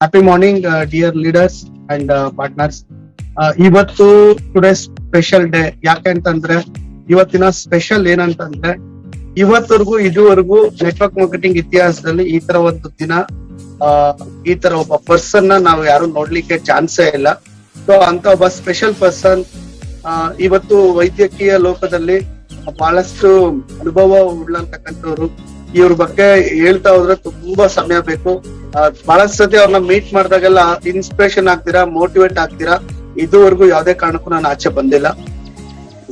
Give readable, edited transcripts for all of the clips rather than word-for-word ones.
Happy morning, dear leaders and partners. ಇವತ್ತು today special day. ಯಾಕೆ ಅಂತಂದ್ರೆ ಇವತ್ತಿನ ಸ್ಪೆಷಲ್ ಏನಂತಂದ್ರೆ ಇದುವರೆಗೂ ನೆಟ್ವರ್ಕ್ ಮಾರ್ಕೆಟಿಂಗ್ ಇತಿಹಾಸದಲ್ಲಿ ಈ ತರ ಒಂದು ದಿನ ಈ ತರ ಒಬ್ಬ ಪರ್ಸನ್ ನಾವು ಯಾರು ನೋಡ್ಲಿಕ್ಕೆ ಚಾನ್ಸೇ ಇಲ್ಲ. ಸೊ ಅಂತ ಒಬ್ಬ ಸ್ಪೆಷಲ್ ಪರ್ಸನ್ ಇವತ್ತು ವೈದ್ಯಕೀಯ ಲೋಕದಲ್ಲಿ ಬಹಳಷ್ಟು ಅನುಭವ ಉಳ್ಳಂತಕ್ಕಂಥವ್ರು. ಇವ್ರ ಬಗ್ಗೆ ಹೇಳ್ತಾ ಹೋದ್ರೆ ತುಂಬಾ ಸಮಯ ಬೇಕು. ಬಹಳಷ್ಟು ಸತಿ ಅವ್ರನ್ನ ಮೀಟ್ ಮಾಡಿದಾಗೆಲ್ಲ ಇನ್ಸ್ಪಿರೇಷನ್ ಆಗ್ತೀರಾ, ಮೋಟಿವೇಟ್ ಆಗ್ತೀರಾ. ಇದುವರೆಗೂ ಯಾವ್ದೇ ಕಾರಣಕ್ಕೂ ನಾನು ಆಚೆ ಬಂದಿಲ್ಲ.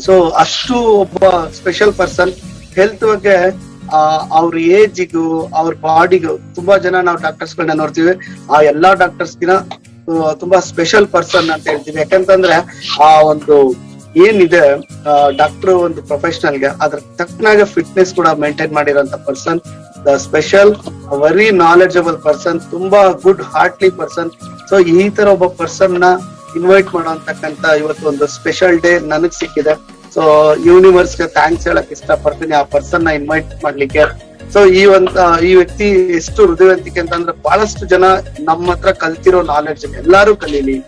ಸೊ ಅಷ್ಟು ಒಬ್ಬ ಸ್ಪೆಷಲ್ ಪರ್ಸನ್. ಹೆಲ್ತ್ ಬಗ್ಗೆ ಅವ್ರ ಏಜಿಗೂ ಅವ್ರ ಬಾಡಿಗೂ ತುಂಬಾ ಜನ ನಾವು ಡಾಕ್ಟರ್ಸ್ ಗಳನ್ನ ನೋಡ್ತೀವಿ. ಆ ಎಲ್ಲಾ ಡಾಕ್ಟರ್ಸ್ಗಿನ ತುಂಬಾ ಸ್ಪೆಷಲ್ ಪರ್ಸನ್ ಅಂತ ಹೇಳ್ತೀವಿ. ಯಾಕಂತಂದ್ರೆ ಆ ಒಂದು ಏನಿದೆ ಡಾಕ್ಟರ್ ಒಂದು ಪ್ರೊಫೆಷನಲ್ಗೆ ಅದ್ರ ತಕ್ಕನಾಗ ಫಿಟ್ನೆಸ್ ಕೂಡ ಮೇಂಟೈನ್ ಮಾಡಿರೋಂತ person, the special very knowledgeable person, ತುಂಬಾ ಗುಡ್ ಹಾರ್ಟ್ಲಿ ಪರ್ಸನ್. ಸೊ ಈ ತರ ಒಬ್ಬ ಪರ್ಸನ್ ನ ಇನ್ವೈಟ್ ಮಾಡೋಂತಕ್ಕಂತ ಇವತ್ತು ಒಂದು ಸ್ಪೆಷಲ್ ಡೇ ನನಗ್ ಸಿಕ್ಕಿದೆ. ಸೊ ಯೂನಿವರ್ಸ್ಗೆ ಥ್ಯಾಂಕ್ಸ್ ಹೇಳಕ್ ಇಷ್ಟಪಡ್ತೀನಿ ಆ ಪರ್ಸನ್ ನ ಇನ್ವೈಟ್ ಮಾಡ್ಲಿಕ್ಕೆ. ಸೊ ಈ ವ್ಯಕ್ತಿ ಎಷ್ಟು ಹೃದಯವಂತಿಕೆ ಅಂತಂದ್ರೆ ಬಹಳಷ್ಟು ಜನ ನಮ್ಮ ಹತ್ರ ಕಲ್ತಿರೋ ನಾಲೆಡ್ಜ್ ಎಲ್ಲಾರು ಕಲೀಲಿ,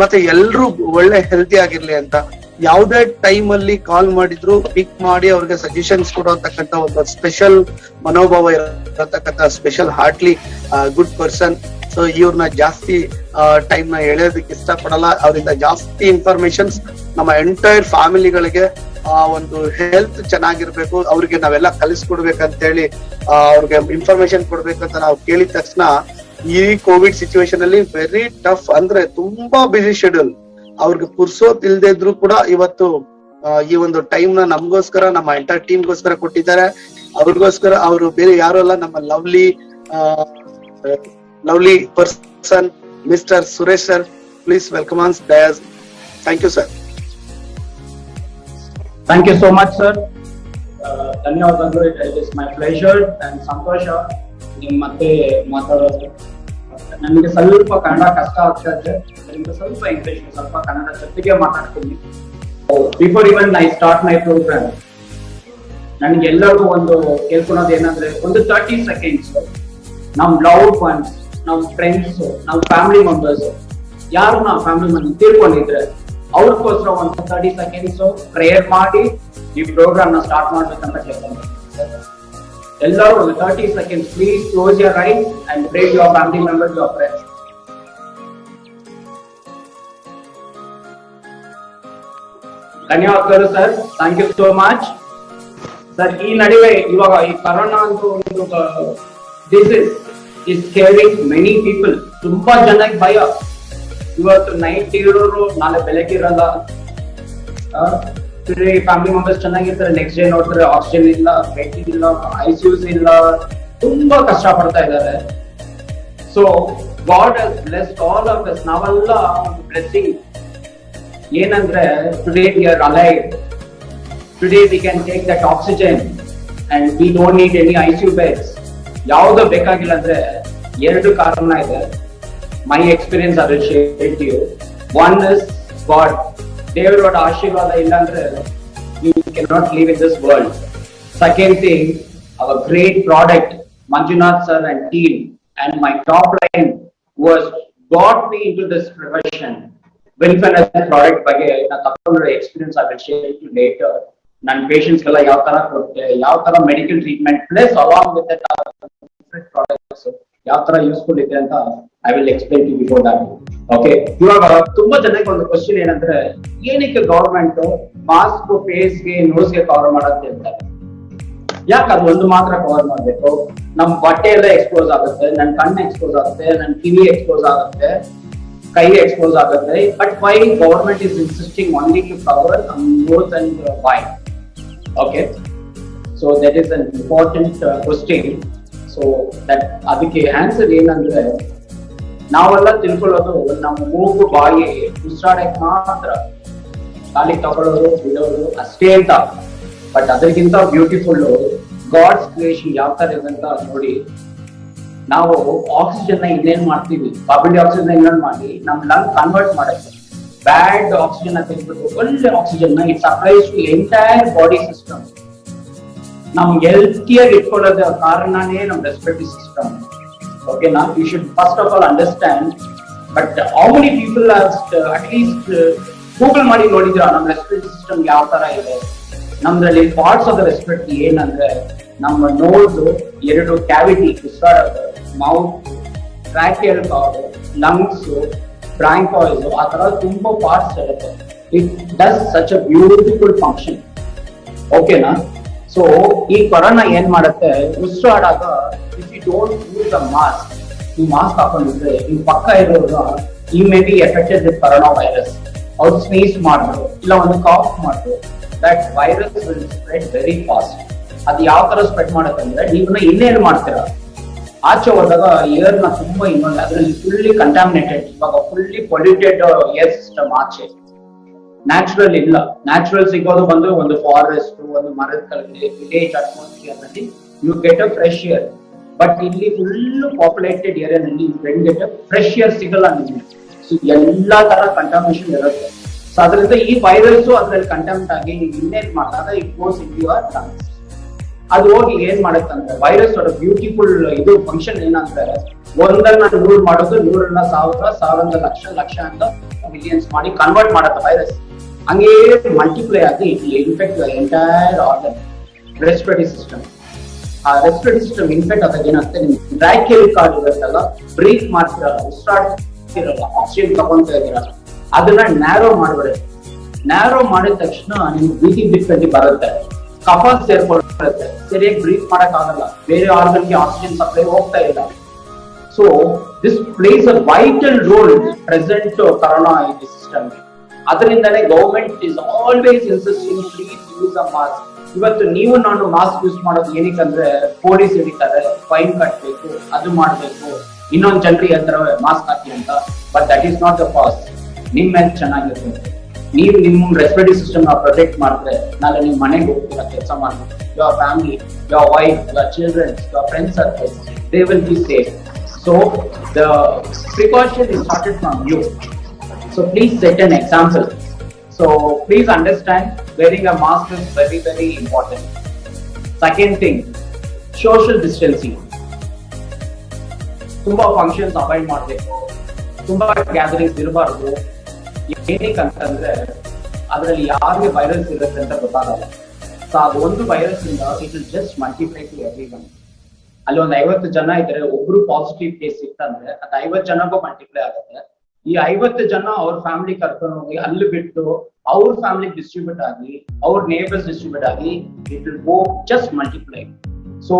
ಮತ್ತೆ ಎಲ್ರು ಒಳ್ಳೆ ಹೆಲ್ತಿ ಆಗಿರ್ಲಿ ಅಂತ ಯಾವ್ದೇ ಟೈಮ್ ಅಲ್ಲಿ ಕಾಲ್ ಮಾಡಿದ್ರು ಪಿಕ್ ಮಾಡಿ ಅವ್ರಿಗೆ ಸಜೆಷನ್ಸ್ ಕೊಡೋತಕ್ಕಂತ ಒಂದು ಸ್ಪೆಷಲ್ ಮನೋಭಾವ ಇರತಕ್ಕಂತ special heartly good person. So ಇವ್ರನ್ನ ಜಾಸ್ತಿ ಟೈಮ್ ನ ಎಳೆಯೋದಕ್ಕೆ ಇಷ್ಟಪಡಲ್ಲ. ಅವರಿಂದ ಜಾಸ್ತಿ ಇನ್ಫಾರ್ಮೇಶನ್ಸ್ ನಮ್ಮ ಎಂಟೈರ್ ಫ್ಯಾಮಿಲಿಗಳಿಗೆ ಒಂದು ಹೆಲ್ತ್ ಚೆನ್ನಾಗಿರ್ಬೇಕು, ಅವ್ರಿಗೆ ನಾವೆಲ್ಲ ಕಲಿಸ್ಕೊಡ್ಬೇಕಂತ ಹೇಳಿ ಅವ್ರಿಗೆ ಇನ್ಫಾರ್ಮೇಶನ್ ಕೊಡ್ಬೇಕಂತ ನಾವು ಕೇಳಿದ ತಕ್ಷಣ ಈ ಕೋವಿಡ್ ಸಿಚುವೇಶನ್ ಅಲ್ಲಿ ವೆರಿ ಟಫ್, ಅಂದ್ರೆ ತುಂಬಾ ಬಿಸಿ ಶೆಡ್ಯೂಲ್, ಅವ್ರಿಗೆ ಪುರ್ಸೋತ್ ಇಲ್ದೇ ಇದ್ರು ಕೂಡ ಇವತ್ತು ಈ ಒಂದು ಟೈಮ್ ನ ನಮ್ಗೋಸ್ಕರ, ನಮ್ಮ ಎಂಟರ್ ಟೀಮ್ಗೋಸ್ಕರ ಕೊಟ್ಟಿದ್ದಾರೆ. ಅವ್ರಿಗೋಸ್ಕರ ಅವರು ಬೇರೆ ಯಾರು ಅಲ್ಲ, ನಮ್ಮ lovely person mister Suresh sir. Please welcome on dais. Thank you sir. Thank you so much, sir. ಧನ್ಯವಾದಗಳು. It is my pleasure and ಸಂತೋಷ ನಿಮ್ಮ ಮತ್ತೆ ಮಾತಾಡೋದು. ನನಗೆ ಸ್ವಲ್ಪ ಕನ್ನಡ ಕಷ್ಟ ಆಗ್ತಾ ಇದೆ, ಅದರಿಂದ ಸ್ವಲ್ಪ ಇಂಗ್ಲಿಷ್, ಸ್ವಲ್ಪ ಕನ್ನಡ ಜೊತೆಗೆ ಮಾತಾಡ್ತೀನಿ. Before even I start my program, ನನಗೆ ಎಲ್ಲರಿಗೂ ಒಂದು ಕೇಳ್ಕೊಳೋದು ಏನಂದ್ರೆ, ಒಂದು 30 seconds ನಮ್ ಲವ್ಡ್ ಒನ್ಸ್, ನಮ್ ಫ್ರೆಂಡ್ಸ್, ನಮ್ ಫ್ಯಾಮಿಲಿ ಮೆಂಬರ್ಸ್ ಯಾರು ನಾವು ಫ್ಯಾಮಿಲಿ ಮೆಂಬರ್ಸ್ ತಿಳ್ಕೊಂಡಿದ್ರೆ ಅವ್ರಿಗೋಸ್ಕರ ಒಂದು 30 seconds ಪ್ರೇಯರ್ ಮಾಡಿ ಈ ಪ್ರೋಗ್ರಾಮ್ ನ ಸ್ಟಾರ್ಟ್ ಮಾಡ್ಬೇಕಂತ ಕೇಳ್ಕೊಂಡು ಎಲ್ಲರೂ ಒಂದು 30 seconds please close your eyes and pray your family members, your friends. ಧನ್ಯವಾದಗಳು sir, thank you so much sir. ಈ ನಡುವೆ ಇವಾಗ ಈ ಕರೋನಾ ಅಂತ ಒಂದು disease is scaring many people. ತುಂಬಾ ಜನಕ್ಕೆ ಭಯ. ಇವತ್ತು ನೈಟ್ ಇರೋರು ನಾಳೆ ಬೆಳಗ್ಗೆ ಇರಲ್ಲ. ಫ್ಯಾಮಿಲಿ ಮೆಂಬರ್ಸ್ ಚೆನ್ನಾಗಿರ್ತಾರೆ, ನೆಕ್ಸ್ಟ್ ಡೇ ನೋಡ್ತಾರೆ ಆಕ್ಸಿಜನ್ ಇಲ್ಲ, ಬೆಡ್ ಇಲ್ಲ, ಐಸಿಯುಸ್ ಇಲ್ಲ, ತುಂಬಾ ಕಷ್ಟ ಪಡ್ತಾ ಇದ್ದಾರೆ. So God has blessed all of us. ನಾವೆಲ್ಲ ಒಂದು ಬ್ಲೆಸ್ಸಿಂಗ್ ಏನಂದ್ರೆ, today we are alive, today we can take that oxygen and we don't need any ICU beds. ಯಾವ್ದು ಬೇಕಾಗಿಲ್ಲ ಅಂದ್ರೆ ಎರಡು ಕಾರಣ ಇದೆ. My experience I will share to you. One is God. ದೇವರ ಆಶೀರ್ವಾದ ಇಲ್ಲ ಅಂದ್ರೆ you cannot live in this world. Second thing, our great product, Manjunath sir and team, and my top line was got me into this profession. Winfinesse product ಬಗ್ಗೆ ನಾನು ತಗೊಂಡಿರೋ experience I will share to you later. ನನ್ನ patients ಗೆಲ್ಲ ಯಾವ ತರ ಕೊಟ್ಟೆ, ಯಾವ ತರ medical treatment plus along with that products ಯಾವ ತರ ಯೂಸ್ಫುಲ್ ಇದೆ ಅಂತ I will explain to before that. Okay, ಇವಾಗ ತುಂಬಾ ಜನಕ್ಕೆ ಒಂದು ಕ್ವಶನ್ ಏನಂದ್ರೆ, ಏನಕ್ಕೆ ಗವರ್ಮೆಂಟ್ ಮಾಸ್ಕ್ ಫೇಸ್ಗೆ ನೋಸ್ಗೆ ಕವರ್ ಮಾಡತ್ತೆ ಅಂತ? ಯಾಕೆ ಅದು ಒಂದು ಮಾತ್ರ ಕವರ್ ಮಾಡ್ಬೇಕು? ನಮ್ ಬಟ್ಟೆ ಎಲ್ಲ ಎಕ್ಸ್ಪೋಸ್ ಆಗುತ್ತೆ, ನನ್ ಕಣ್ಣು ಎಕ್ಸ್ಪೋಸ್ ಆಗುತ್ತೆ, ನನ್ ಕಿವಿ ಎಕ್ಸ್ಪೋಸ್ ಆಗುತ್ತೆ, ಕೈ ಎಕ್ಸ್ಪೋಸ್ ಆಗುತ್ತೆ. But why government is insisting only to cover nose and why? Okay, so that is an important question. So that ಅದಕ್ಕೆ ಆನ್ಸರ್ ಏನಂದ್ರೆ, ನಾವೆಲ್ಲ ತಿಳ್ಕೊಳ್ಳೋದು ನಮ್ಮ ಮೂಗು ಬಾಯಿ ಉಸಿರಾಡಕ್ಕೆ ಮಾತ್ರ, ಖಾಲಿ ತಗೊಳ್ಳೋದು ಬಿಡೋದು ಅಷ್ಟೇ ಅಂತ. ಬಟ್ ಅದಕ್ಕಿಂತ ಬ್ಯೂಟಿಫುಲ್ ಗಾಡ್ಸ್ ಕ್ರಿಯೇಷನ್ ಯಾವ ತರ ಇದೆ ಅಂತ ನೋಡಿ. ನಾವು ಆಕ್ಸಿಜನ್ ನ ಇನ್ನೇನ್ ಮಾಡ್ತೀವಿ, ಕಾರ್ಬನ್ ಡೈಆಕ್ಸೈಡ್ ನ ಇನ್ನೇನ್ ಮಾಡಿ ನಮ್ ಲಂಗ್ ಕನ್ವರ್ಟ್ ಮಾಡುತ್ತೆ. ಬ್ಯಾಡ್ ಆಕ್ಸಿಜನ್ ಅಂತ ಹೇಳ್ಬಿಟ್ಟು ಒಳ್ಳೆ ಆಕ್ಸಿಜನ್ ನ it supplies to entire body system. ನಮ್ ಹೆಲ್ತಿಯಾಗಿ ಇಟ್ಕೊಳ್ಳೋದ ಕಾರಣನೇ ನಮ್ respiratory system. Okay, now you should first of all understand. But how many people have at least Google ಮಾಡಿ ನೋಡಿದ್ರ ನಮ್ಮ ರೆಸ್ಪಿರೇಟರಿ ಸಿಸ್ಟಮ್ ಯಾವ ತರ ಇದೆ? ನಮ್ದ್ರಲ್ಲಿ ಪಾರ್ಟ್ಸ್ ಆಫ್ ದ ರೆಸ್ಪಿರೇಟರಿ ಏನಂದ್ರೆ ನಮ್ಮ nose, 2 cavity, mouth, tracheal cord, lungs, bronchi, ಆ ತರ ತುಂಬಾ ಪಾರ್ಟ್ಸ್ ಇರುತ್ತೆ. It does such a beautiful function. ಓಕೆನಾ? ಸೊ ಈ ಕೊರೋನಾ ಏನ್ ಮಾಡುತ್ತೆ, ಉಸಿರಾಡಾಗ if you don't use a mask, ನೀವು ಮಾಸ್ಕ್ ಹಾಕೊಂಡಿದ್ರೆ ನೀವು ಪಕ್ಕ ಇರೋರು ಈ may be affected with corona virus. ಅವ್ರು ಸ್ನೀಸ್ ಮಾಡಿದ್ರು ಇಲ್ಲ ಒಂದು ಕಾಫ್ ಮಾಡಿದ್ರು, that virus will spread very fast. ಅದು ಯಾವ ತರ ಸ್ಪ್ರೆಡ್ ಮಾಡುತ್ತೆ ಅಂದ್ರೆ, ನೀವನ್ನ ಇನ್ನೇನು ಮಾಡ್ತೀರಾ, ಆಚೆ ಹೋದಾಗ ಏರ್ ನ ತುಂಬಾ ಇನ್ನೊಂದು ಅದ್ರಲ್ಲಿ ಫುಲ್ಲಿ ಕಂಟಾಮಿನೇಟೆಡ್, ಇವಾಗ ಫುಲ್ಲಿ ಪೊಲ್ಯೂಟೆಡ್ ಏರ್ ಸಿಸ್ಟಮ್ ಆಚೆ. ನ್ಯಾಚುರಲ್ ಇಲ್ಲ. ನ್ಯಾಚುರಲ್ ಸಿಗೋದು ಬಂದು ಒಂದು ಫಾರೆಸ್ಟ್, ಒಂದು ಮರದ ಕೆಳಗಡೆ, ವಿಲೇಜ್ ಅಟ್ಮಾಸ್ಫಿಯರ್ ನಲ್ಲಿ you get a fresh air. But ಇಲ್ಲಿ ಫುಲ್ ಪಾಪ್ಯುಲೇಟೆಡ್ ಏರಿಯಾನಲ್ಲಿ you get a fresh air ಸಿಗಲ್ಲ ನಿಮಗೆ. ಸೊ ಎಲ್ಲಾ ತರ ಕಂಟಾಮಿನೇಷನ್ ಇರುತ್ತೆ. ಸೊ ಅದರಿಂದ ಈ ವೈರಸ್ ಅದ್ರಲ್ಲಿ ಕಂಟಾಮಿನೇಟ್ ಆಗಿ ಇನ್ನೇನ್ ಮಾಡಿದಾಗ it goes in your lungs. ಅದು ಹೋಗಿ ಏನ್ ಮಾಡುತ್ತಂದ್ರೆ, ವೈರಸ್ ಅವರ ಬ್ಯೂಟಿಫುಲ್ ಇದು ಫಂಕ್ಷನ್ ಏನಂದ್ರೆ, ಒಂದನ್ನ 100 ಮಾಡೋದು, 100ನ್ನ 1000, 1000 ಲಕ್ಷ, ಲಕ್ಷ ಅಂತ ಮಿಲಿಯನ್ಸ್ ಮಾಡಿ ಕನ್ವರ್ಟ್ ಮಾಡುತ್ತೆ ವೈರಸ್. ಹಂಗೇ ಮಲ್ಟಿಪ್ಲೈ ಆಗಿ it infect entire organ, respiratory system. ಆ ರೆಸ್ಪಿರೇಟರಿ ಸಿಸ್ಟಮ್ ಇನ್ಫೆಕ್ಟ್ ಆದಾಗ ಏನಾಗುತ್ತೆ, ನಿಮ್ಗೆ ಟ್ರಾಕಿಯಲ್ ಕಾರ್ಡ್ ಇರುತ್ತಲ್ಲ, ಬ್ರೀತ್ ಮಾಡ್ತಿರಲ್ಲ, ಉಸಿರಾಡ್ತಿರಲ್ಲ, ಆಕ್ಸಿಜನ್ ತಗೊಂತ ಇದಿರಲ್ಲ, ಅದನ್ನ ನ್ಯಾರೋ ಮಾಡ್ಬಿಡುತ್ತೆ. ನ್ಯಾರೋ ಮಾಡಿದ ತಕ್ಷಣ ನಿಮ್ಗೆ ಬ್ರೀತಿಂಗ್ ಡಿಫಿಕಲ್ಟಿ ಬರುತ್ತೆ, ಕಫ ಸೇರ್ಕೊಳ್ಳುತ್ತೆ, ಸರಿಯಾಗಿ ಬ್ರೀತ್ ಮಾಡಕ್ ಆಗಲ್ಲ, ಬೇರೆ ಆರ್ಗನ್ಗೆ ಆಕ್ಸಿಜನ್ ಸಪ್ಲೈ ಹೋಗ್ತಾ ಇಲ್ಲ. So this plays a vital role present corona in the system. ಅದರಿಂದನೇ government is always insisting please use a mask. ಇವತ್ತು ನೀವು ನಾನು ಮಾಸ್ಕ್ ಯೂಸ್ ಮಾಡೋದು ಏನಕ್ಕಂದ್ರೆ, ಪೊಲೀಸ್ ಹಿಡಿತಾರೆ, ಫೈನ್ ಕಟ್ಟಬೇಕು, ಅದು ಮಾಡಬೇಕು, ಇನ್ನೊಂದು ಜನರಿಗೆ ಹೇಳ್ತಾರೆ ಮಾಸ್ಕ್ ಹಾಕಿ ಅಂತ. But that is not the ಕಾಸ್. ನಿಮ್ ಮೇಲೆ ಚೆನ್ನಾಗಿರುತ್ತೆ. ನೀವು ನಿಮ್ಮ ರೆಸ್ಪಿರೇಟರಿ ಸಿಸ್ಟಮ್ ಪ್ರೊಟೆಕ್ಟ್ ಮಾಡಿದ್ರೆ, ನಾಳೆ ನೀವು ಮನೆಗೆ ಹೋಗ್ತೀರಾ ಕೆಲಸ ಮಾಡ್ತೀರಾ, your family, your wife, your children, your friend circle, they will be safe. So the precaution is started from you. So please set an example. So please understand, wearing a mask is very, very important. Second thing, social distancing. ತುಂಬಾ functions avoid ಮಾಡಬೇಕು, ತುಂಬಾ gatherings ಇರಬಾರ್ದು. ಏನಕ್ಕೆ ಅಂತಂದ್ರೆ ಅದರಲ್ಲಿ ಯಾರಿಗೆ virus ಇರುತ್ತೆ ಅಂತ ಗೊತ್ತಾಗಲ್ಲ. ಸೊ ಅದು ಒಂದು ವೈರಸ್ ಇಂದ it will just multiply to everyone. ಅಲ್ಲಿ ಒಂದು 50 ಜನ ಇದ್ರೆ, ಒಬ್ರು ಪಾಸಿಟಿವ್ ಕೇಸ್ ಇತ್ತಂದ್ರೆ ಅದು 50 ಜನಕ್ಕೂ ಮಲ್ಟಿಪ್ಲೈ ಆಗುತ್ತೆ. ಈ 50 ಜನ ಅವ್ರ ಫ್ಯಾಮಿಲಿ ಕರ್ಕೊಂಡು ಹೋಗಿ ಅಲ್ಲಿ ಬಿಟ್ಟು ಅವ್ರ ಫ್ಯಾಮಿಲಿ ಡಿಸ್ಟ್ರಿಬ್ಯೂಟ್ ಆಗಿ, ಅವ್ರ ನೇಬರ್ಸ್ ಡಿಸ್ಟ್ರಿಬ್ಯೂಟ್ ಆಗಿ, it will go just multiply. So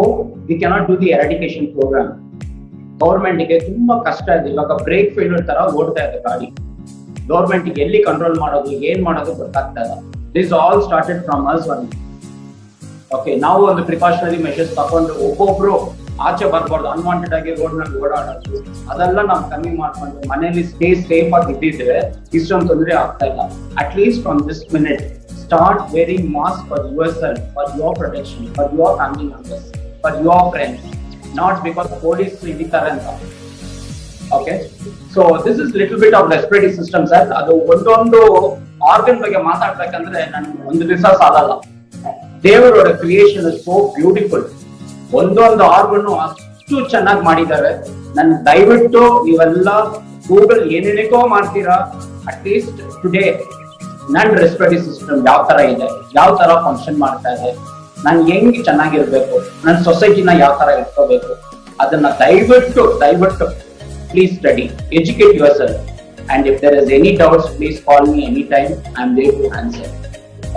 we cannot do the eradication program. Government ಗೆ ತುಂಬಾ ಕಷ್ಟ ಇದೆ. ಇವಾಗ ಬ್ರೇಕ್ ಫೇಲ್ಯೂರ್ ತರ ಓಡ್ತಾ ಇದೆ ಗಾಡಿ. ಗೌರ್ಮೆಂಟ್ ಗೆ ಎಲ್ಲಿ ಕಂಟ್ರೋಲ್ ಮಾಡೋದು, ಏನ್ ಮಾಡೋದು ಗೊತ್ತಾಗ್ತಾ ಇಲ್ಲ. This all started from us one. Okay, ನಾವು ಒಂದು ಪ್ರಿಕಾಷನರಿ ಮೆಷರ್ಸ್ ತಗೊಂಡು ಒಬ್ಬೊಬ್ರು ಆಚೆ ಬರ್ಬಾರ್ದು, ಅನ್ವಾಂಟೆಡ್ ಆಗಿ ರೋಡ್ ನಲ್ಲಿ ಓಡಾಡೋದು, ಅದೆಲ್ಲ ನಾವು ಕಮ್ಮಿ ಮಾಡ್ಕೊಂಡು ಮನೆಯಲ್ಲಿ ಸ್ಟೇ ಸೇಫ್ ಆಗಿ ಇದ್ದಿದ್ರೆ ಇಷ್ಟೊಂದು ತೊಂದರೆ ಆಗ್ತಾ ಇಲ್ಲ. At least from this minute start wearing mask for yourself, for your protection, for your family members, for your friends, not because police ಹಿಡಿತಾರೆ ಅಂತ. Okay, so this is little bit of respiratory system sir. ಅದು ಒಂದೊಂದು organ ಬಗ್ಗೆ ಮಾತಾಡ್ಬೇಕಂದ್ರೆ ನನ್ಗೆ ಒಂದು ದಿವಸ ಸಾಲಲ್ಲ. ದೇವರ ಕ್ರಿಯೇಷನ್ ಇಸ್ ಸೋ ಬ್ಯೂಟಿಫುಲ್. ಒಂದೊಂದು ಆರ್ಗನ್ ಅಷ್ಟು ಚೆನ್ನಾಗಿ ಮಾಡಿದ್ದಾರೆ. ನನ್ ದಯವಿಟ್ಟು ನೀವೆಲ್ಲ ಗೂಗಲ್ ಏನೇನಕ್ಕೋ ಮಾಡ್ತೀರಾ, ಅಟ್ ಲೀಸ್ಟ್ ಟುಡೇ ನನ್ ರೆಸ್ಪಿರೇಟರಿ ಸಿಸ್ಟಮ್ ಯಾವ ತರ ಇದೆ, ಯಾವ ತರ ಫಂಕ್ಷನ್ ಮಾಡ್ತಾ ಇದೆ, ನಾನು ಹೆಂಗ್ ಚೆನ್ನಾಗಿರ್ಬೇಕು, ನನ್ನ ಸೊಸೈಟಿನ ಯಾವ ತರ ಇಟ್ಕೋಬೇಕು, ಅದನ್ನ ದಯವಿಟ್ಟು please study, educate yourself. And if there is any doubts, please call me any time. I am there to answer.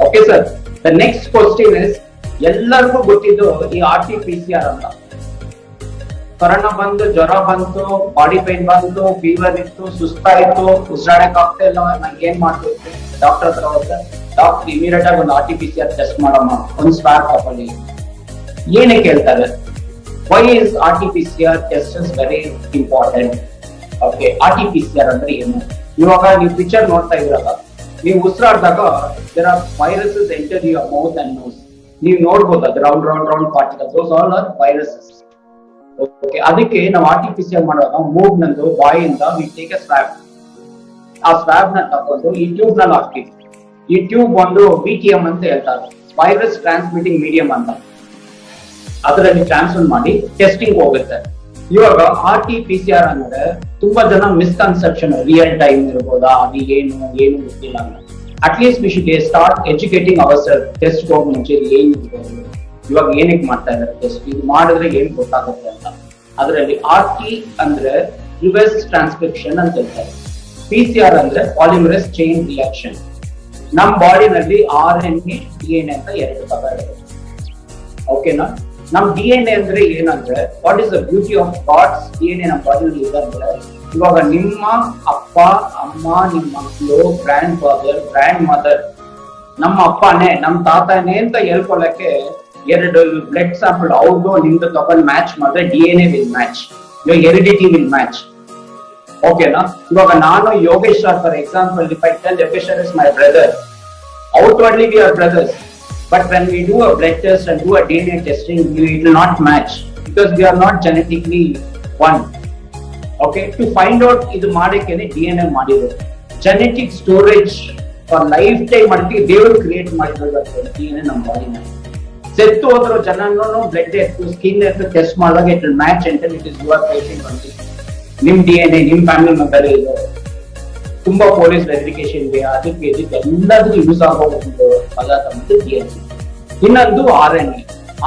Okay sir. The next question is, ಎಲ್ಲರಿಗೂ ಗೊತ್ತಿದ್ದು ಈ RT-PCR ಅಂತ. ಕೊರೋನಾ ಬಂದು, ಜ್ವರ ಬಂತು, ಬಾಡಿ ಪೇನ್ ಬಂತು, fever ಇತ್ತು, ಸುಸ್ತಾಯ್ತು, ಉಸಿರಾಡಕ್ ಆಗ್ತಾ ಇಲ್ಲ, ನಂಗೆ ಏನ್ ಮಾಡ್ಬೇಕು, ಡಾಕ್ಟರ್ ಹತ್ರ ಹೋದ್ರೆ ಡಾಕ್ಟರ್ ಇಮಿಡಿಯೇಟ್ ಆಗಿ ಒಂದು RT-PCR ಟೆಸ್ಟ್ ಮಾಡಮ್ಮ, ಒಂದು ಸ್ವಾಬ್ ತಗೊಳ್ಳಿ. ಏನಕ್ಕೆ ಹೇಳ್ತಾರೆ? Why is RT-PCR test is very important. Okay, RT-PCR ಅಂದ್ರೆ ಏನು? ಇವಾಗ ನೀವು ಪಿಕ್ಚರ್ ನೋಡ್ತಾ ಇದ್ರಲ್ಲ, ನೀವು ಉಸಿರಾಡಿದಾಗ there are viruses enter your mouth and nose. ನೀವು ನೋಡ್ಬೋದು ಅದು round particles, those all are viruses. Okay, ಅದಕ್ಕೆ ನಾವು RT-PCR ಮಾಡುವಾಗ ಮೂಗ್ ನಂದು ಬಾಯಿಂದ ವಿ ಟೇಕ್ ಎ ಸ್ವಾಬ್. ಆ ಸ್ವಾಬ್ ನ ತಗೊಂಡು ಈ ಟ್ಯೂಬ್ ನಲ್ಲಿ ಹಾಕ್ತೀವಿ. ಈ ಟ್ಯೂಬ್ ಒಂದು VTM ಅಂತ ಹೇಳ್ತಾರೆ, ವೈರಸ್ ಟ್ರಾನ್ಸ್ಮಿಟಿಂಗ್ ಮೀಡಿಯಂ ಅಂತ. ಅದರಲ್ಲಿ ಟ್ರಾನ್ಸ್ಫರ್ ಮಾಡಿ ಟೆಸ್ಟಿಂಗ್ ಹೋಗುತ್ತೆ. ಇವಾಗ RT-PCR ಅಂದ್ರೆ ತುಂಬಾ ಜನ ಮಿಸ್ಕನ್ಸೆಪ್ಷನ್, ರಿಯಲ್ ಟೈಮ್ ಇರ್ಬೋದಾ, ಅದು ಏನು ಗೊತ್ತಿಲ್ಲ ಅಂತ. At least we should start educating our self. Test ಹೋಗಿ ಮುಂಚೆ ಏನ್ ಇರ್ಬೋದು, ಇವಾಗ ಏನಕ್ಕೆ ಮಾಡ್ತಾ ಇದ್ದಾರೆ ಟೆಸ್ಟ್, ಇದು ಮಾಡಿದ್ರೆ ಏನ್ ಗೊತ್ತಾಗುತ್ತೆ ಅಂತ. ಅದರಲ್ಲಿ RT ಅಂದ್ರೆ ರಿವರ್ಸ್ ಟ್ರಾನ್ಸ್ಕ್ರಿಪ್ಷನ್ ಅಂತ ಹೇಳ್ತಾರೆ, PCR ಅಂದ್ರೆ ಪಾಲಿಮರೇಸ್ ಚೈನ್ ರಿಯಾಕ್ಷನ್. ನಮ್ ಬಾಡಿನಲ್ಲಿ RNA DNA ಅಂತ ಎರಡು ಪದ ಇರುತ್ತೆ. ಓಕೆನಾ? ನಮ್ DNA ಅಂದ್ರೆ ಏನಂದ್ರೆ, what is the beauty of God's DNA ನಮ್ಮ ಬಾಡಿನಲ್ಲಿ ಇದೆ ಅಂದ್ರೆ, ಇವಾಗ ನಿಮ್ಮ ಅಪ್ಪ ಅಮ್ಮ, ನಿಮ್ಮ ಮಕ್ಕಳು, ಗ್ರ್ಯಾಂಡ್ ಫಾದರ್, ಗ್ರ್ಯಾಂಡ್ ಮದರ್, ನಮ್ಮ ಅಪ್ಪನೇ ನಮ್ಮ ತಾತನೇ ಅಂತ ಹೇಳ್ಕೊಳ್ಳಕ್ಕೆ ಎರಡು ಬ್ಲಡ್ ಸ್ಯಾಂಪಲ್ ಅವ್ರದ್ದು ನಿಮ್ದು ತಗೊಂಡು ಮ್ಯಾಚ್ ಮಾಡಿದ್ರೆ DNA will match, your heredity will match. ಓಕೆನಾ? ಇವಾಗ ನಾನು Yogesh sir, for example, if I tell Yogesh sir is my brother, outwardly we are brothers, but when we do a blood test and do a DNA testing, it will not match because we are not genetically one. Okay, to find out idu madikene DNA ಮಾಡಿದ್ರು. Genetic storage for lifetime ಅದಕ್ಕೆ ದೇವರು create ಮಾಡಿರೋದು DNA ನಮ್ಮ ಬಾಡಿನ. ಸೆತ್ತು ಹೋದ್ರು ಜನನೂ blood ಎತ್ತು, skin ಎತ್ತು ಟೆಸ್ಟ್ ಮಾಡಿದಾಗ ಇಟ್ ವಿಲ್ ಮ್ಯಾಚ್ ಅಂತ it is your patient only. ನಿಮ್ DNA ನಿಮ್ ಫ್ಯಾಮಿಲಿ ಮೆಂಬರ್ ಇದೆ. ತುಂಬಾ ಪೊಲೀಸ್ ವೆರಿಫಿಕೇಶನ್ ಇದೆ, ಅದಕ್ಕೆ ಇದಕ್ಕೆ ಎಲ್ಲದಕ್ಕೂ ಯೂಸ್ ಆಗೋ ಒಂದು ಪದಾರ್ಥ ಮತ್ತು DNA. ಇನ್ನೊಂದು RNA.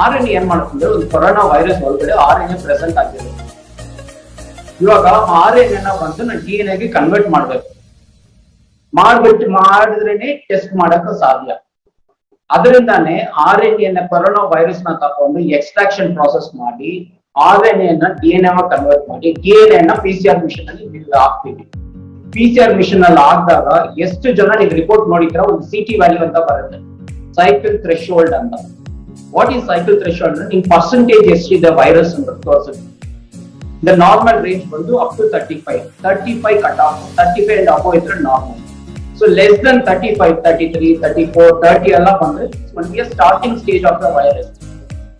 RNA ಏನ್ ಮಾಡುತ್ತೆ, ಒಂದು ಕೊರೋನಾ ವೈರಸ್ ಒಳಗಡೆ RNA ಪ್ರೆಸೆಂಟ್ ಆಗಿರುತ್ತೆ. ಇವಾಗ RNA ಬಂದು ನಾನು DNA ಗೆ ಕನ್ವರ್ಟ್ ಮಾಡ್ಬೇಕು, ಮಾಡಿದ್ರೇನೆ ಟೆಸ್ಟ್ ಮಾಡಕ್ ಸಾಧ್ಯ. ಅದರಿಂದಾನೆ RNA ಕೊರೋನಾ ವೈರಸ್ ನ ತಕೊಂಡು ಎಕ್ಸ್ಟ್ರಾಕ್ಷನ್ ಪ್ರಾಸೆಸ್ ಮಾಡಿ RNA DNA ಕನ್ವರ್ಟ್ ಮಾಡಿ DNA PCR ಮಿಷನ್ ಅಲ್ಲಿ ಹಾಕ್ತೀವಿ. PCR ಮಿಷನ್ ಅಲ್ಲಿ ಹಾಕಿದಾಗ ಎಷ್ಟು ಜನ ನೀವು ರಿಪೋರ್ಟ್ ನೋಡಿದ್ರೆ ಒಂದು CT ವ್ಯಾಲ್ಯೂ ಅಂತ ಬರುತ್ತೆ, ಸೈಕಲ್ ಥ್ರೆಶೋಲ್ಡ್ ಅಂತ. ವಾಟ್ ಈಸ್ ಸೈಕಲ್ ಥ್ರೆಶೋಲ್ಡ್ ಅಂದ್ರೆ ನಿಮ್ ಪರ್ಸೆಂಟೇಜ್ ಎಷ್ಟಿದೆ ವೈರಸ್ ಅಂತ ತೋರಿಸುತ್ತೆ. ದ ನಾರ್ಮಲ್ ರೇಂಜ್ ಬಂದು up to 35 cut off, 35 and above ಇದ್ರೆ ನಾರ್ಮಲ್. ಸೊ ಲೆಸ್ ದನ್ 35, 33, 34, 30 ಎಲ್ಲ ಬಂದ್ರೆ starting stage of the virus.